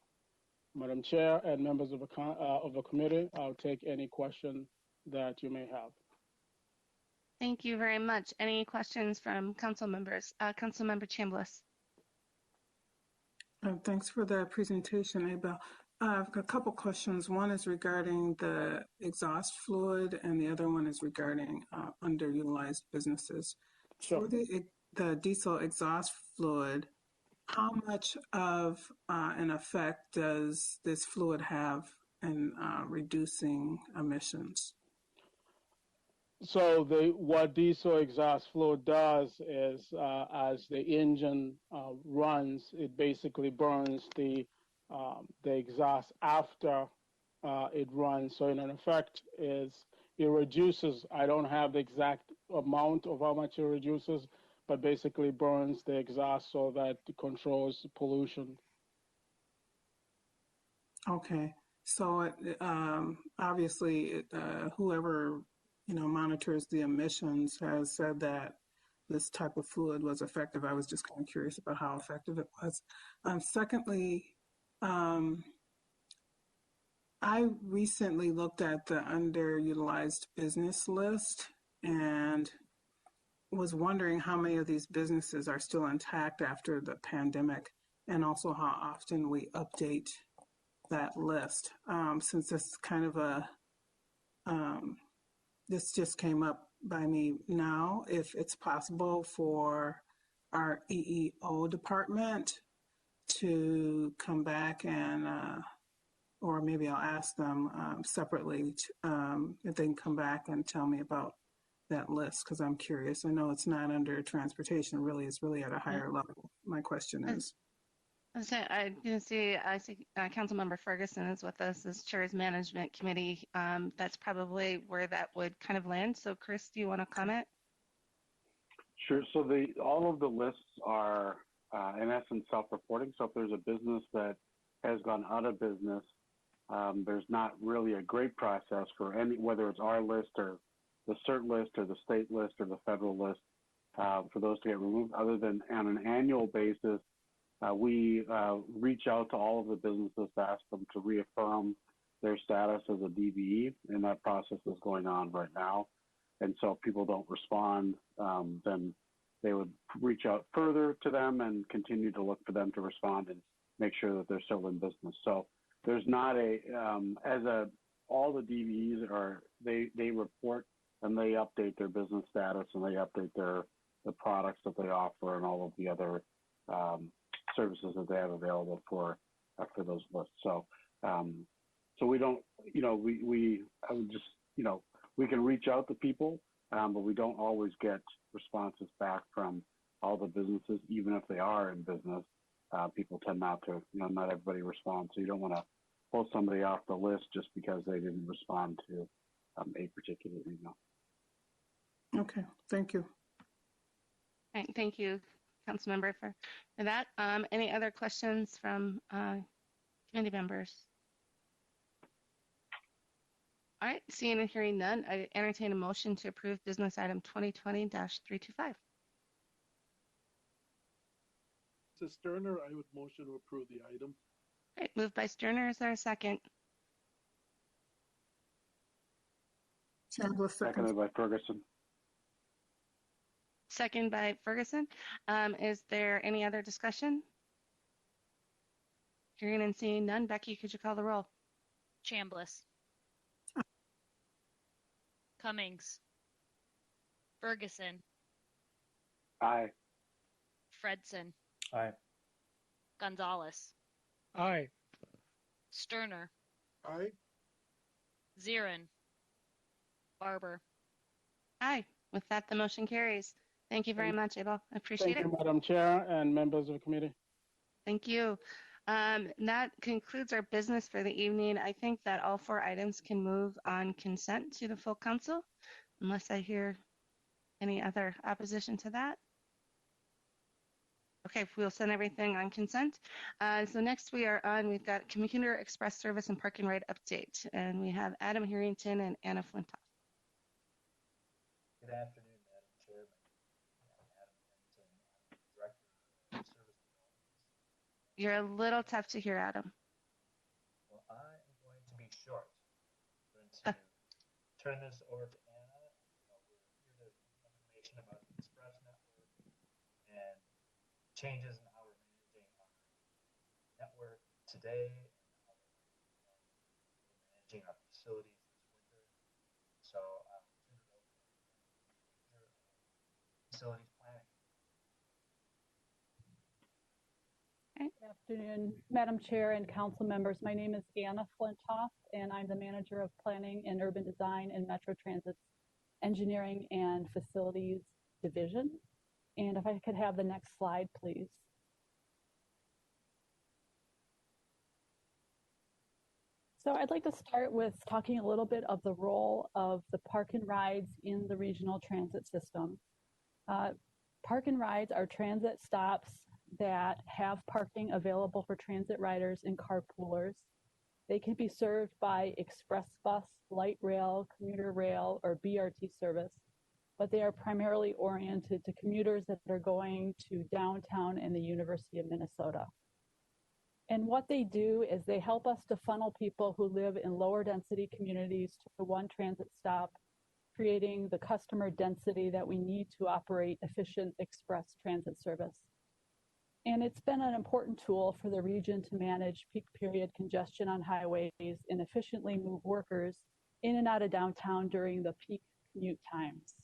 [SPEAKER 13] Madam Chair and members of the committee, I'll take any question that you may have.
[SPEAKER 1] Thank you very much. Any questions from council members? Councilmember Chambliss.
[SPEAKER 8] Thanks for the presentation, Abel. I've got a couple questions. One is regarding the exhaust fluid, and the other one is regarding underutilized businesses.
[SPEAKER 13] Sure.
[SPEAKER 8] For the diesel exhaust fluid, how much of an effect does this fluid have in reducing emissions?
[SPEAKER 13] So what diesel exhaust fluid does is, as the engine runs, it basically burns the exhaust after it runs. So in effect, it reduces. I don't have the exact amount of how much it reduces, but basically burns the exhaust so that it controls pollution.
[SPEAKER 8] Okay, so obviously, whoever monitors the emissions has said that this type of fluid was effective. I was just kind of curious about how effective it was. Secondly, I recently looked at the underutilized business list and was wondering how many of these businesses are still intact after the pandemic, and also how often we update that list. Since this kind of this just came up by me now, if it's possible for our EEO department to come back and, or maybe I'll ask them separately if they can come back and tell me about that list, because I'm curious. I know it's not under transportation, really, it's really at a higher level. My question is.
[SPEAKER 1] I see Councilmember Ferguson is with us as Chair's Management Committee. That's probably where that would kind of land. So Chris, do you want to comment?
[SPEAKER 14] Sure. So all of the lists are in essence self-reporting. So if there's a business that has gone out of business, there's not really a great process for whether it's our list or the CERT list or the state list or the federal list for those to get removed, other than on an annual basis. We reach out to all of the businesses to ask them to reaffirm their status as a DBE, and that process is going on right now. And so if people don't respond, then they would reach out further to them and continue to look for them to respond and make sure that they're still in business. So there's not all the DBEs they report and they update their business status and they update the products that they offer and all of the other services that they have available for those lists. So so we don't, I would just, we can reach out to people, but we don't always get responses back from all the businesses, even if they are in business. People tend not to, not everybody responds. So you don't want to pull somebody off the list just because they didn't respond to a particular email.
[SPEAKER 8] Okay, thank you.
[SPEAKER 1] All right, thank you, Councilmember, for that. Any other questions from committee members? All right, seeing and hearing none, I entertain a motion to approve business item 2020-325.
[SPEAKER 10] To Sterner, I would motion to approve the item.
[SPEAKER 1] All right, moved by Sterner. Is there a second?
[SPEAKER 14] Seconded by Ferguson.
[SPEAKER 1] Second by Ferguson. Is there any other discussion? Hearing and seeing none. Becky, could you call the roll?
[SPEAKER 3] Chambliss. Cummings. Ferguson.
[SPEAKER 14] Aye.
[SPEAKER 3] Fredson,
[SPEAKER 2] Aye.
[SPEAKER 3] Gonzalez,
[SPEAKER 4] Aye.
[SPEAKER 3] Sterner,
[SPEAKER 10] Aye.
[SPEAKER 3] Zirin, Barber.
[SPEAKER 1] Aye. With that, the motion carries. Thank you very much, Abel. I appreciate
[SPEAKER 13] Thank
[SPEAKER 1] it.
[SPEAKER 13] you, Madam Chair and members of the committee.
[SPEAKER 1] Thank you. That concludes our business for the evening. I think that all 4 items can move on consent to the full council, unless I hear any other opposition to that. Okay, we'll send everything on consent. So next we've got Commuter Express Service and Park and Ride update, and we have Adam Harrington and Anna Flintoff.
[SPEAKER 15] Good afternoon, Madam Chair. My name is Adam Harrington. I'm the Director of Service Development.
[SPEAKER 1] You're a little tough to hear, Adam.
[SPEAKER 15] Well, I am going to be short. I'm going to turn this over to Anna. We're here to give information about the Express Network and changes in how we're managing our network today and how we're managing our facilities this winter. So I'll turn it over to facilities planning.
[SPEAKER 16] Good afternoon, Madam Chair and council members. My name is Anna Flintoff, and I'm the Manager of Planning and Urban Design in Metro Transit's Engineering and Facilities Division. And if I could have the next slide, please. So I'd like to start with talking a little bit of the role of the park and rides in the regional transit system. Park and rides are transit stops that have parking available for transit riders and carpoolers. They can be served by express bus, light rail, commuter rail, or BRT service, but they are primarily oriented to commuters that are going to downtown and the University of Minnesota. And what they do is they help us to funnel people who live in lower density communities to one transit stop, creating the customer density that we need to operate efficient express transit service. And it's been an important tool for the region to manage peak period congestion on highways and efficiently move workers in and out of downtown during the peak commute times.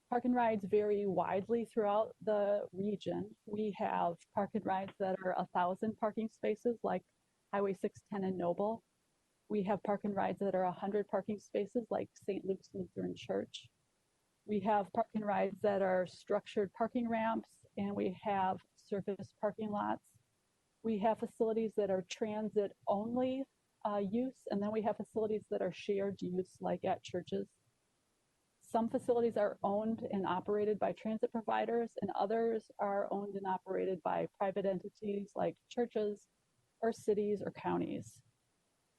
[SPEAKER 16] Park and rides vary widely throughout the region. We have park and rides that are 1,000 parking spaces like Highway 610 and Noble. We have park and rides that are 100 parking spaces like St. Luke's Lutheran Church. We have park and rides that are structured parking ramps, and we have surface parking lots. We have facilities that are transit only use, and then we have facilities that are shared use like at churches. Some facilities are owned and operated by transit providers, and others are owned and operated by private entities like churches or cities or counties.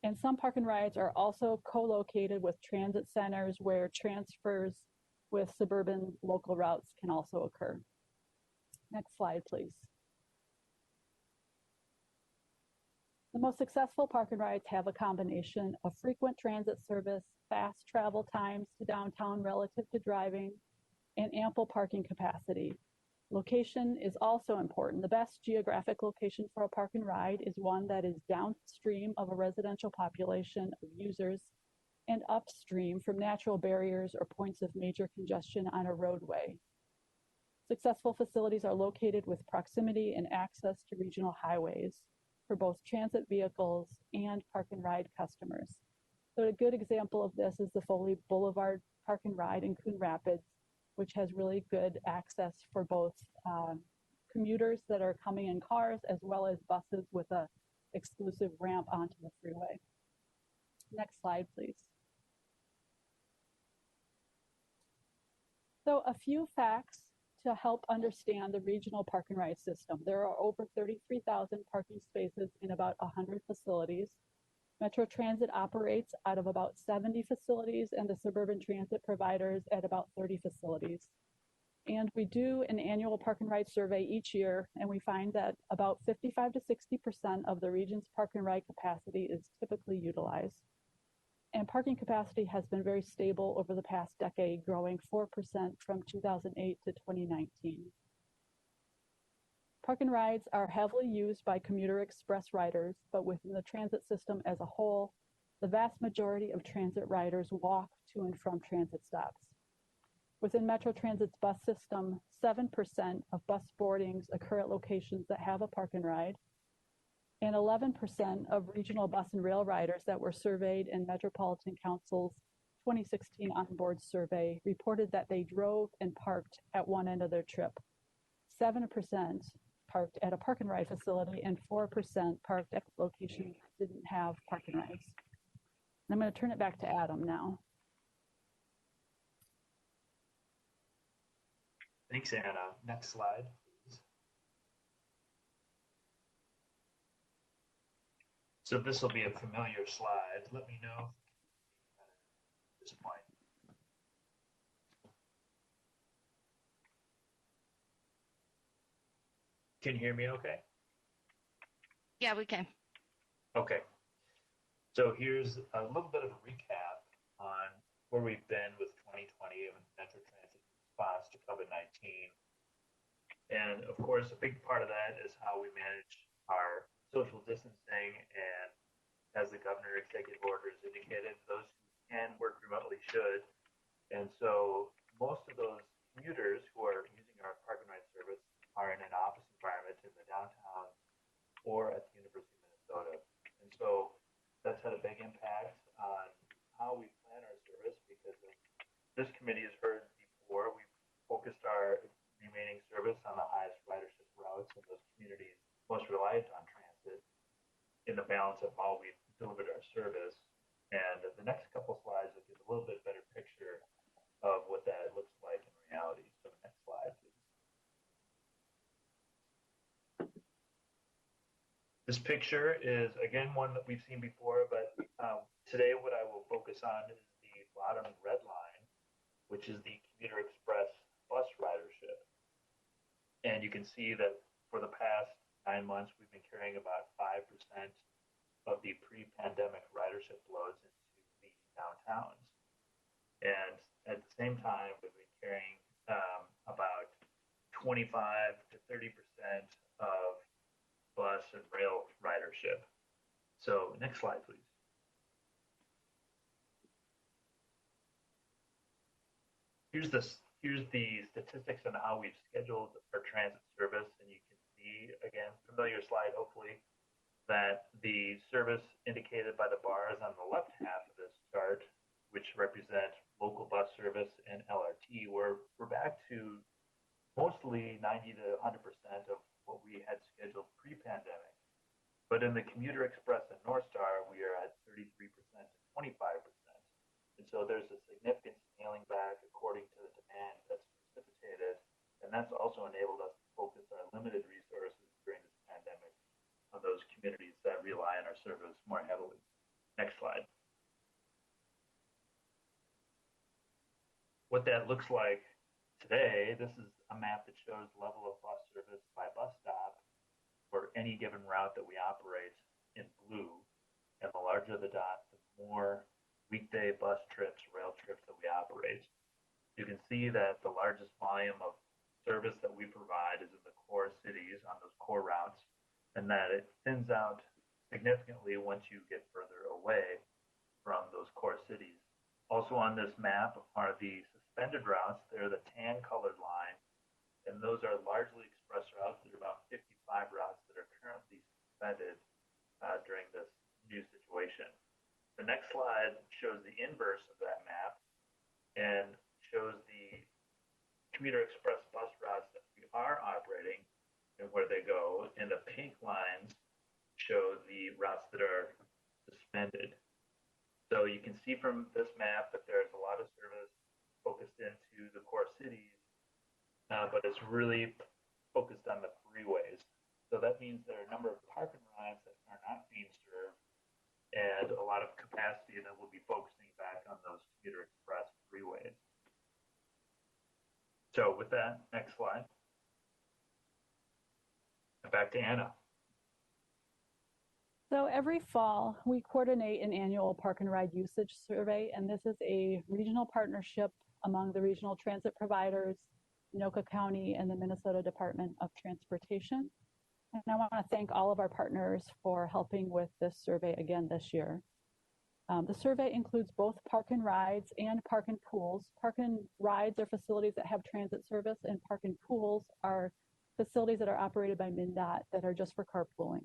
[SPEAKER 16] And some park and rides are also co-located with transit centers where transfers with suburban local routes can also occur. Next slide, please. The most successful park and rides have a combination of frequent transit service, fast travel times to downtown relative to driving, and ample parking capacity. Location is also important. The best geographic location for a park and ride is one that is downstream of a residential population of users and upstream from natural barriers or points of major congestion on a roadway. Successful facilities are located with proximity and access to regional highways for both transit vehicles and park and ride customers. So a good example of this is the Foley Boulevard Park and Ride in Coon Rapids, which has really good access for both commuters that are coming in cars as well as buses with an exclusive ramp onto the freeway. Next slide, please. So a few facts to help understand the regional park and ride system. There are over 33,000 parking spaces in about 100 facilities. Metro Transit operates out of about 70 facilities and the suburban transit providers at about 30 facilities. And we do an annual park and ride survey each year, and we find that about 55 to 60% of the region's park and ride capacity is typically utilized. And parking capacity has been very stable over the past decade, growing 4% from 2008 to 2019. Park and rides are heavily used by commuter express riders, but within the transit system as a whole, the vast majority of transit riders walk to and from transit stops. Within Metro Transit's bus system, 7% of bus boardings occur at locations that have a park and ride, and 11% of regional bus and rail riders that were surveyed in Metropolitan Council's 2016 onboard survey reported that they drove and parked at one end of their trip. 7% parked at a park and ride facility, and 4% parked at locations that didn't have park and rides. I'm going to turn it back to Adam now.
[SPEAKER 15] Thanks, Anna. Next slide, please. So this will be a familiar slide. Let me know at this point. Can you hear me okay?
[SPEAKER 1] Yeah, we can.
[SPEAKER 15] Okay. So here's a little bit of a recap on where we've been with 2020 and Metro Transit response to COVID-19. And of course, a big part of that is how we manage our social distancing. And as the governor executive order has indicated, those who can work remotely should. And so most of those commuters who are using our park and ride service are in an office environment in the downtown or at the University of Minnesota. And so that's had a big impact on how we plan our service, because this committee has heard before, we've focused our remaining service on the highest ridership routes in those communities most reliant on transit in the balance of how we've delivered our service. And the next couple slides will give a little bit better picture of what that looks like in reality. So next slide, please. This picture is, again, one that we've seen before, but today what I will focus on is the bottom red line, which is the Commuter Express bus ridership. And you can see that for the past 9 months, we've been carrying about 5% of the pre-pandemic ridership loads into the downtowns. And at the same time, we've been carrying about 25 to 30% of bus and rail ridership. So next slide, please. Here's the statistics on how we've scheduled our transit service, and you can see, again, familiar slide hopefully, that the service indicated by the bars on the left half of this chart, which represent local bus service and LRT, we're back to mostly 90 to 100% of what we had scheduled pre-pandemic. But in the Commuter Express and North Star, we are at 33% to 25%. And so there's a significant scaling back according to the demand that's precipitated. And that's also enabled us to focus our limited resources during this pandemic on those communities that rely on our service more heavily. Next slide. What that looks like today, this is a map that shows level of bus service by bus stop for any given route that we operate in blue. And the larger the dot, the more weekday bus trips, rail trips that we operate. You can see that the largest volume of service that we provide is in the core cities on those core routes, and that it thins out significantly once you get further away from those core cities. Also on this map are the suspended routes. They're the tan colored line, and those are largely express routes. There are about 55 routes that are currently suspended during this new situation. The next slide shows the inverse of that map and shows the Commuter Express bus routes that we are operating and where they go. And the pink lines show the routes that are suspended. So you can see from this map that there's a lot of service focused into the core cities, but it's really focused on the freeways. So that means there are a number of park and rides that are not being served, and a lot of capacity that will be focusing back on those Commuter Express freeways. So with that, next slide. And back to Anna.
[SPEAKER 16] So every fall, we coordinate an annual park and ride usage survey, and this is a regional partnership among the regional transit providers, Anoka County, and the Minnesota Department of Transportation. And I want to thank all of our partners for helping with this survey again this year. The survey includes both park and rides and park and pools. Park and rides are facilities that have transit service, and park and pools are facilities that are operated by MnDOT that are just for carpooling.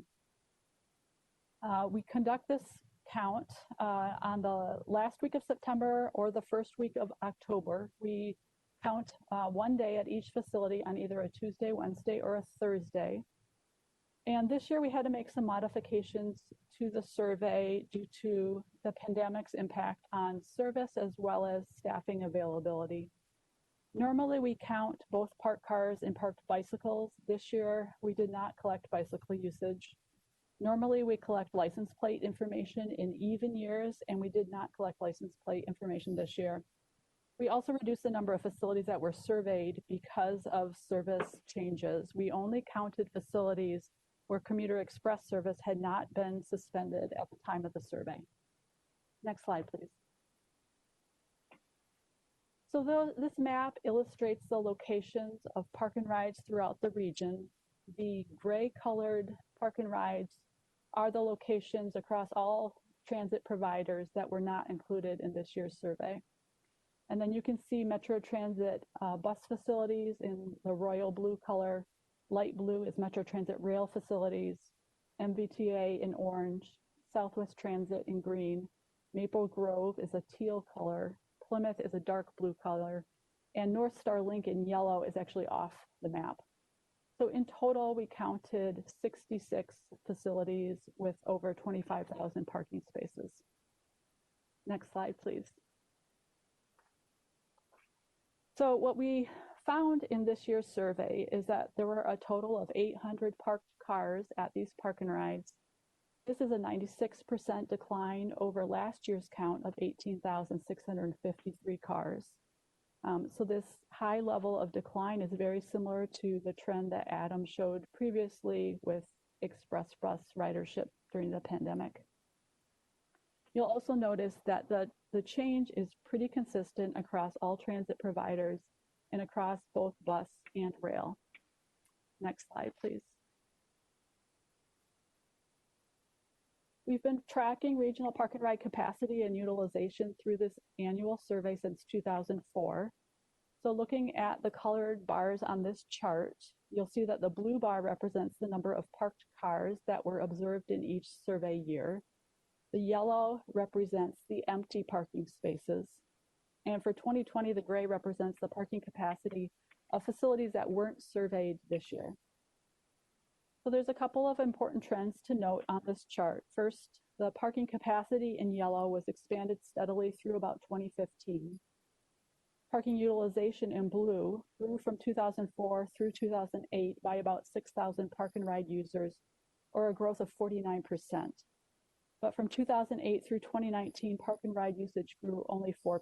[SPEAKER 16] We conduct this count on the last week of September or the first week of October. We count one day at each facility on either a Tuesday, Wednesday, or a Thursday. And this year we had to make some modifications to the survey due to the pandemic's impact on service as well as staffing availability. Normally we count both parked cars and parked bicycles. This year we did not collect bicycle usage. Normally we collect license plate information in even years, and we did not collect license plate information this year. We also reduced the number of facilities that were surveyed because of service changes. We only counted facilities where commuter express service had not been suspended at the time of the survey. Next slide, please. So this map illustrates the locations of park and rides throughout the region. The gray colored park and rides are the locations across all transit providers that were not included in this year's survey. And then you can see Metro Transit bus facilities in the royal blue color. Light blue is Metro Transit rail facilities, MBTA in orange, Southwest Transit in green, Maple Grove is a teal color, Plymouth is a dark blue color, and North Star Link in yellow is actually off the map. So in total, we counted 66 facilities with over 25,000 parking spaces. Next slide, please. So what we found in this year's survey is that there were a total of 800 parked cars at these park and rides. This is a 96% decline over last year's count of 18,653 cars. So this high level of decline is very similar to the trend that Adam showed previously with express bus ridership during the pandemic. You'll also notice that the change is pretty consistent across all transit providers and across both bus and rail. Next slide, please. We've been tracking regional park and ride capacity and utilization through this annual survey since 2004. So looking at the colored bars on this chart, you'll see that the blue bar represents the number of parked cars that were observed in each survey year. The yellow represents the empty parking spaces. And for 2020, the gray represents the parking capacity of facilities that weren't surveyed this year. So there's a couple of important trends to note on this chart. First, the parking capacity in yellow was expanded steadily through about 2015. Parking utilization in blue grew from 2004 through 2008 by about 6,000 park and ride users, or a growth of 49%. But from 2008 through 2019, park and ride usage grew only 4%.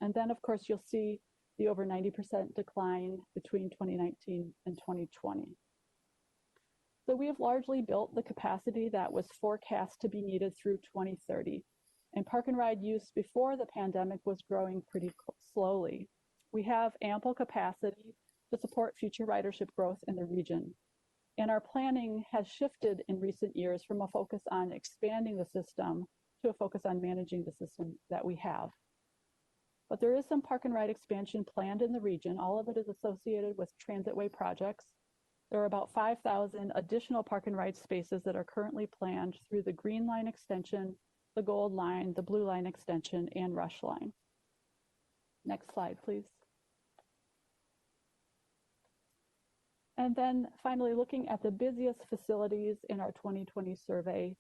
[SPEAKER 16] And then, of course, you'll see the over 90% decline between 2019 and 2020. So we have largely built the capacity that was forecast to be needed through 2030. And park and ride use before the pandemic was growing pretty slowly. We have ample capacity to support future ridership growth in the region. And our planning has shifted in recent years from a focus on expanding the system to a focus on managing the system that we have. But there is some park and ride expansion planned in the region. All of it is associated with transitway projects. There are about 5,000 additional park and ride spaces that are currently planned through the Green Line extension, the Gold Line, the Blue Line extension, and Rush Line. Next slide, please. And then finally, looking at the busiest facilities in our 2020 survey,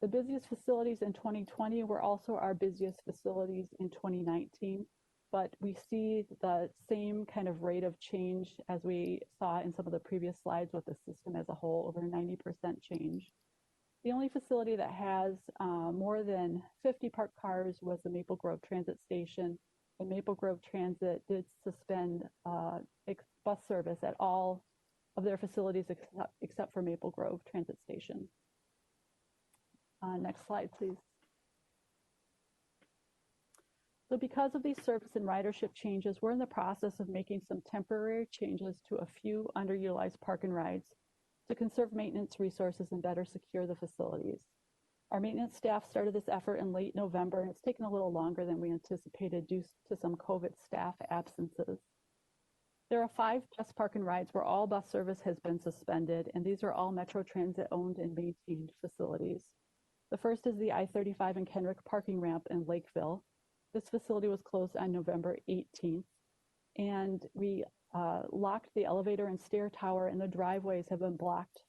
[SPEAKER 16] the busiest facilities in 2020 were also our busiest facilities in 2019, but we see the same kind of rate of change as we saw in some of the previous slides with the system as a whole, over 90% change. The only facility that has more than 50 parked cars was the Maple Grove Transit Station, and Maple Grove Transit did suspend bus service at all of their facilities except for Maple Grove Transit Station. Next slide, please. So because of these service and ridership changes, we're in the process of making some temporary changes to a few underutilized park and rides to conserve maintenance resources and better secure the facilities. Our maintenance staff started this effort in late November, and it's taken a little longer than we anticipated due to some COVID staff absences. There are 5 bus park and rides where all bus service has been suspended, and these are all Metro Transit owned and maintained facilities. The first is the I-35 and Kenrick parking ramp in Lakeville. This facility was closed on November 18th, and we locked the elevator and stair tower, and the driveways have been blocked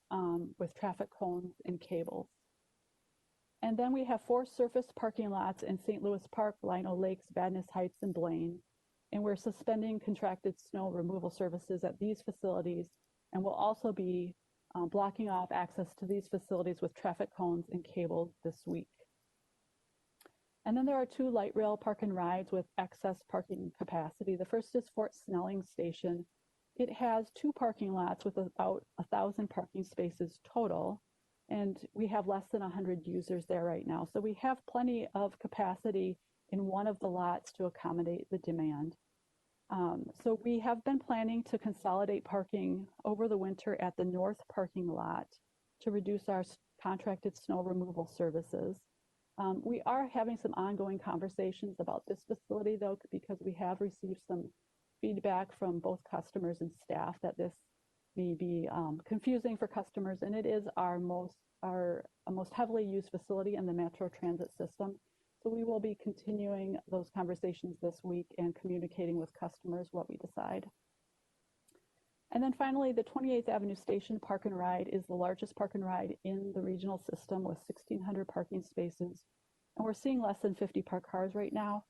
[SPEAKER 16] with traffic cones and cables. And then we have 4 surface parking lots in St. Louis Park, Lino Lakes, Vadnais Heights, and Blaine. And we're suspending contracted snow removal services at these facilities, and we'll also be blocking off access to these facilities with traffic cones and cables this week. And then there are 2 light rail park and rides with excess parking capacity. The first is Fort Snelling Station. It has 2 parking lots with about 1,000 parking spaces total, and we have less than 100 users there right now. So we have plenty of capacity in one of the lots to accommodate the demand. So we have been planning to consolidate parking over the winter at the north parking lot to reduce our contracted snow removal services. We are having some ongoing conversations about this facility, though, because we have received some feedback from both customers and staff that this may be confusing for customers, and it is our most heavily used facility in the Metro Transit system. So we will be continuing those conversations this week and communicating with customers what we decide. And then finally, the 28th Avenue Station Park and Ride is the largest park and ride in the regional system with 1,600 parking spaces. And we're seeing less than 50 parked cars right now.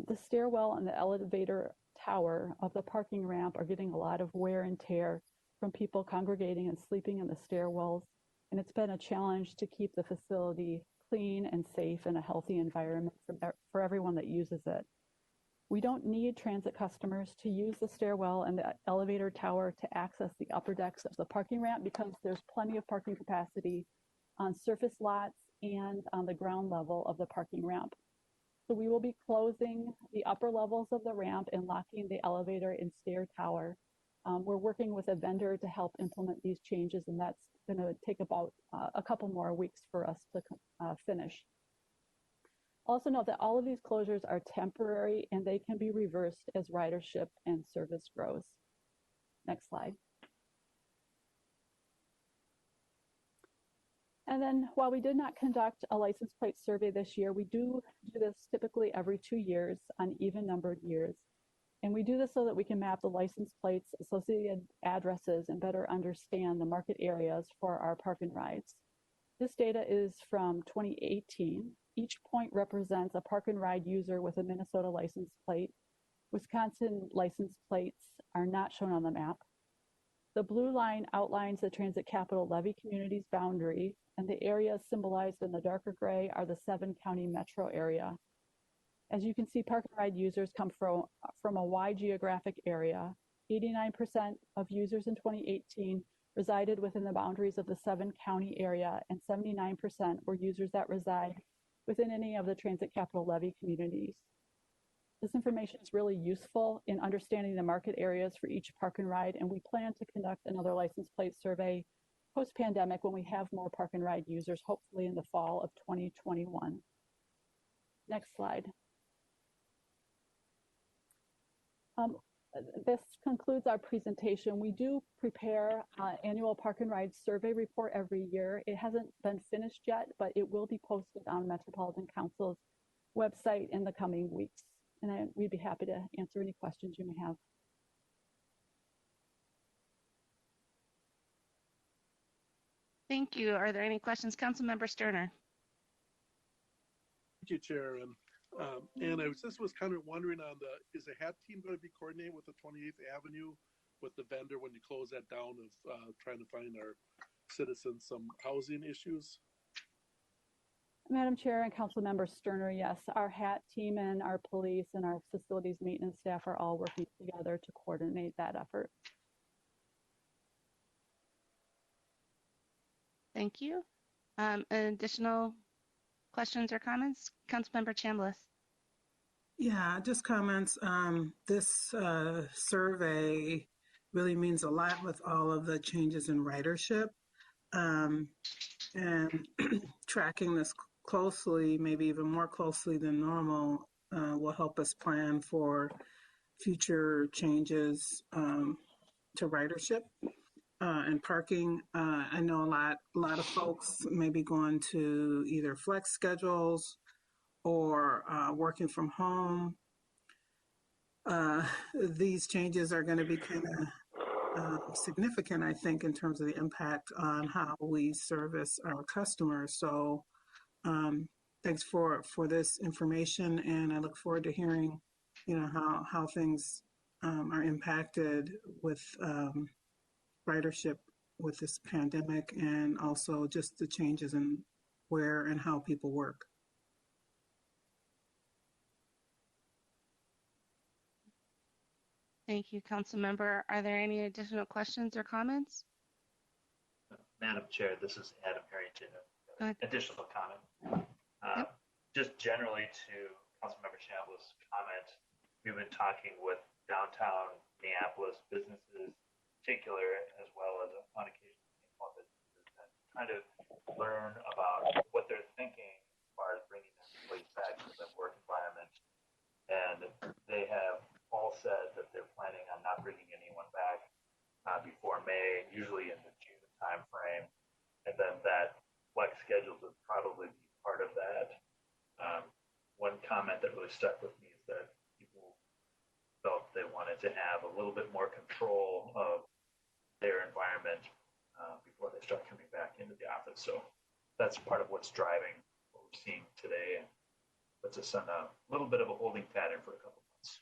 [SPEAKER 16] The stairwell and the elevator tower of the parking ramp are getting a lot of wear and tear from people congregating and sleeping in the stairwells. And it's been a challenge to keep the facility clean and safe and a healthy environment for everyone that uses it. We don't need transit customers to use the stairwell and the elevator tower to access the upper decks of the parking ramp because there's plenty of parking capacity on surface lots and on the ground level of the parking ramp. So we will be closing the upper levels of the ramp and locking the elevator and stair tower. We're working with a vendor to help implement these changes, and that's going to take about a couple more weeks for us to finish. Also note that all of these closures are temporary and they can be reversed as ridership and service grows. Next slide. And then while we did not conduct a license plate survey this year, we do this typically every 2 years on even numbered years. And we do this so that we can map the license plates, associated addresses, and better understand the market areas for our park and rides. This data is from 2018. Each point represents a park and ride user with a Minnesota license plate. Wisconsin license plates are not shown on the map. The blue line outlines the Transit Capital Levy community's boundary, and the areas symbolized in the darker gray are the 7-county metro area. As you can see, park and ride users come from a wide geographic area. 89% of users in 2018 resided within the boundaries of the 7-county area, and 79% were users that reside within any of the Transit Capital Levy communities. This information is really useful in understanding the market areas for each park and ride, and we plan to conduct another license plate survey post-pandemic when we have more park and ride users, hopefully in the fall of 2021. Next slide. This concludes our presentation. We do prepare annual park and ride survey report every year. It hasn't been finished yet, but it will be posted on Metropolitan Council's website in the coming weeks. And we'd be happy to answer any questions you may have.
[SPEAKER 1] Thank you. Are there any questions? Councilmember Sterner.
[SPEAKER 10] Thank you, Chair. And I was kind of wondering on is the HAT team going to be coordinating with the 28th Avenue with the vendor when you close that down of trying to find our citizens some housing issues?
[SPEAKER 16] Madam Chair and Councilmember Sterner, yes, our HAT team and our police and our facilities maintenance staff are all working together to coordinate that effort.
[SPEAKER 1] Thank you. Additional questions or comments? Councilmember Chambliss.
[SPEAKER 8] Yeah, just comments. This survey really means a lot with all of the changes in ridership. and tracking this closely, maybe even more closely than normal, will help us plan for future changes to ridership and parking. I know a lot of folks may be going to either flex schedules or working from home. These changes are going to be kind of significant, I think, in terms of the impact on how we service our customers. So thanks for this information, and I look forward to hearing, how things are impacted with ridership with this pandemic, and also just the changes in where and how people work.
[SPEAKER 1] Thank you, Council Member. Are there any additional questions or comments?
[SPEAKER 15] Madam Chair, this is Adam Harrington.
[SPEAKER 1] Go ahead.
[SPEAKER 15] Additional comment.
[SPEAKER 1] Yep.
[SPEAKER 15] Just generally to Councilmember Chambliss' comment, we've been talking with downtown Minneapolis businesses in particular, as well as on occasion small businesses, and trying to learn about what they're thinking as far as bringing their employees back to the work environment. And they have all said that they're planning on not bringing anyone back before May, usually in the June timeframe, and then that flex schedules would probably be part of that. One comment that really stuck with me is that people felt they wanted to have a little bit more control of their environment before they start coming back into the office. So that's part of what's driving what we're seeing today, and puts us on a little bit of a holding pattern for a couple months.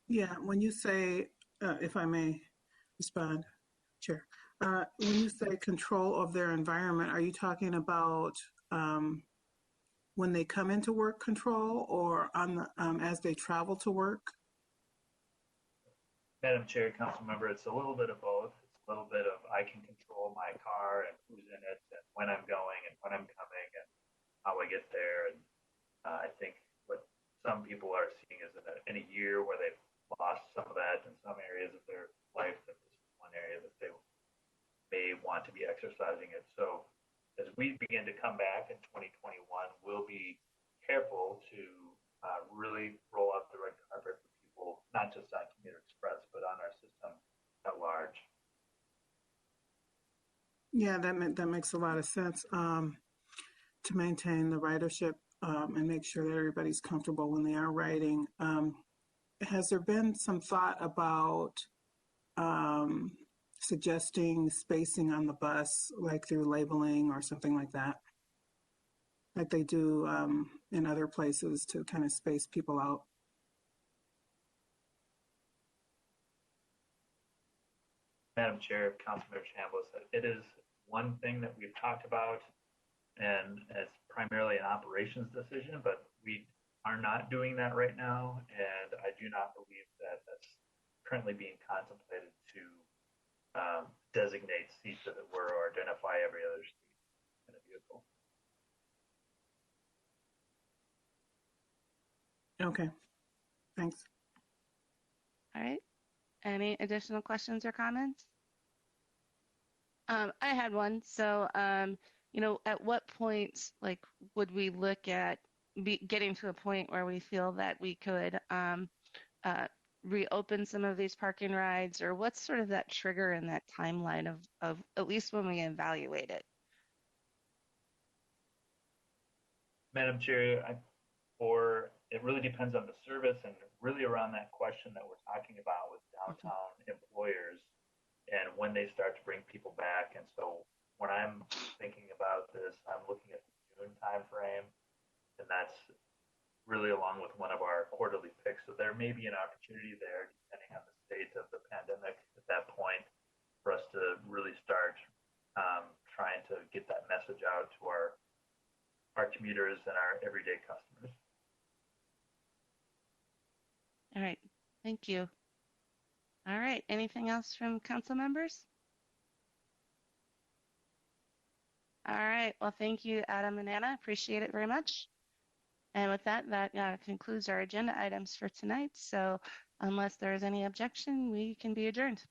[SPEAKER 8] Yeah, when you say, if I may respond, Chair, when you say control of their environment, are you talking about when they come into work control, or on the as they travel to work?
[SPEAKER 15] Madam Chair, Council Member, it's a little bit of both. It's a little bit of I can control my car and who's in it and when I'm going and when I'm coming and how I get there. And I think what some people are seeing is in a year where they've lost some of that in some areas of their life, that this is one area that they may want to be exercising it. So as we begin to come back in 2021, we'll be careful to really roll out the red carpet for people, not just on Commuter Express, but on our system at large.
[SPEAKER 8] Yeah, that makes a lot of sense, to maintain the ridership and make sure that everybody's comfortable when they are riding. Has there been some thought about suggesting spacing on the bus, like through labeling or something like that, like they do in other places, to kind of space people out?
[SPEAKER 15] Madam Chair, Councilmember Chambliss, it is one thing that we've talked about, and it's primarily an operations decision, but we are not doing that right now, and I do not believe that that's currently being contemplated to designate seats, as it were, or identify every other seat in a vehicle.
[SPEAKER 8] Okay, thanks.
[SPEAKER 1] All right. Any additional questions or comments? I had one. So, at what point, would we look at getting to a point where we feel that we could reopen some of these parking rides, or what's sort of that trigger in that timeline of at least when we evaluate it?
[SPEAKER 15] Madam Chair, it really depends on the service, and really around that question that we're talking about with downtown employers and when they start to bring people back. And so when I'm thinking about this, I'm looking at the June timeframe, and that's really along with one of our quarterly picks. So there may be an opportunity there, depending on the state of the pandemic at that point, for us to really start trying to get that message out to our commuters and our everyday customers.
[SPEAKER 1] All right. Thank you. All right. Anything else from council members? All right. Well, thank you, Adam and Anna. Appreciate it very much. And with that, concludes our agenda items for tonight. So unless there is any objection, we can be adjourned.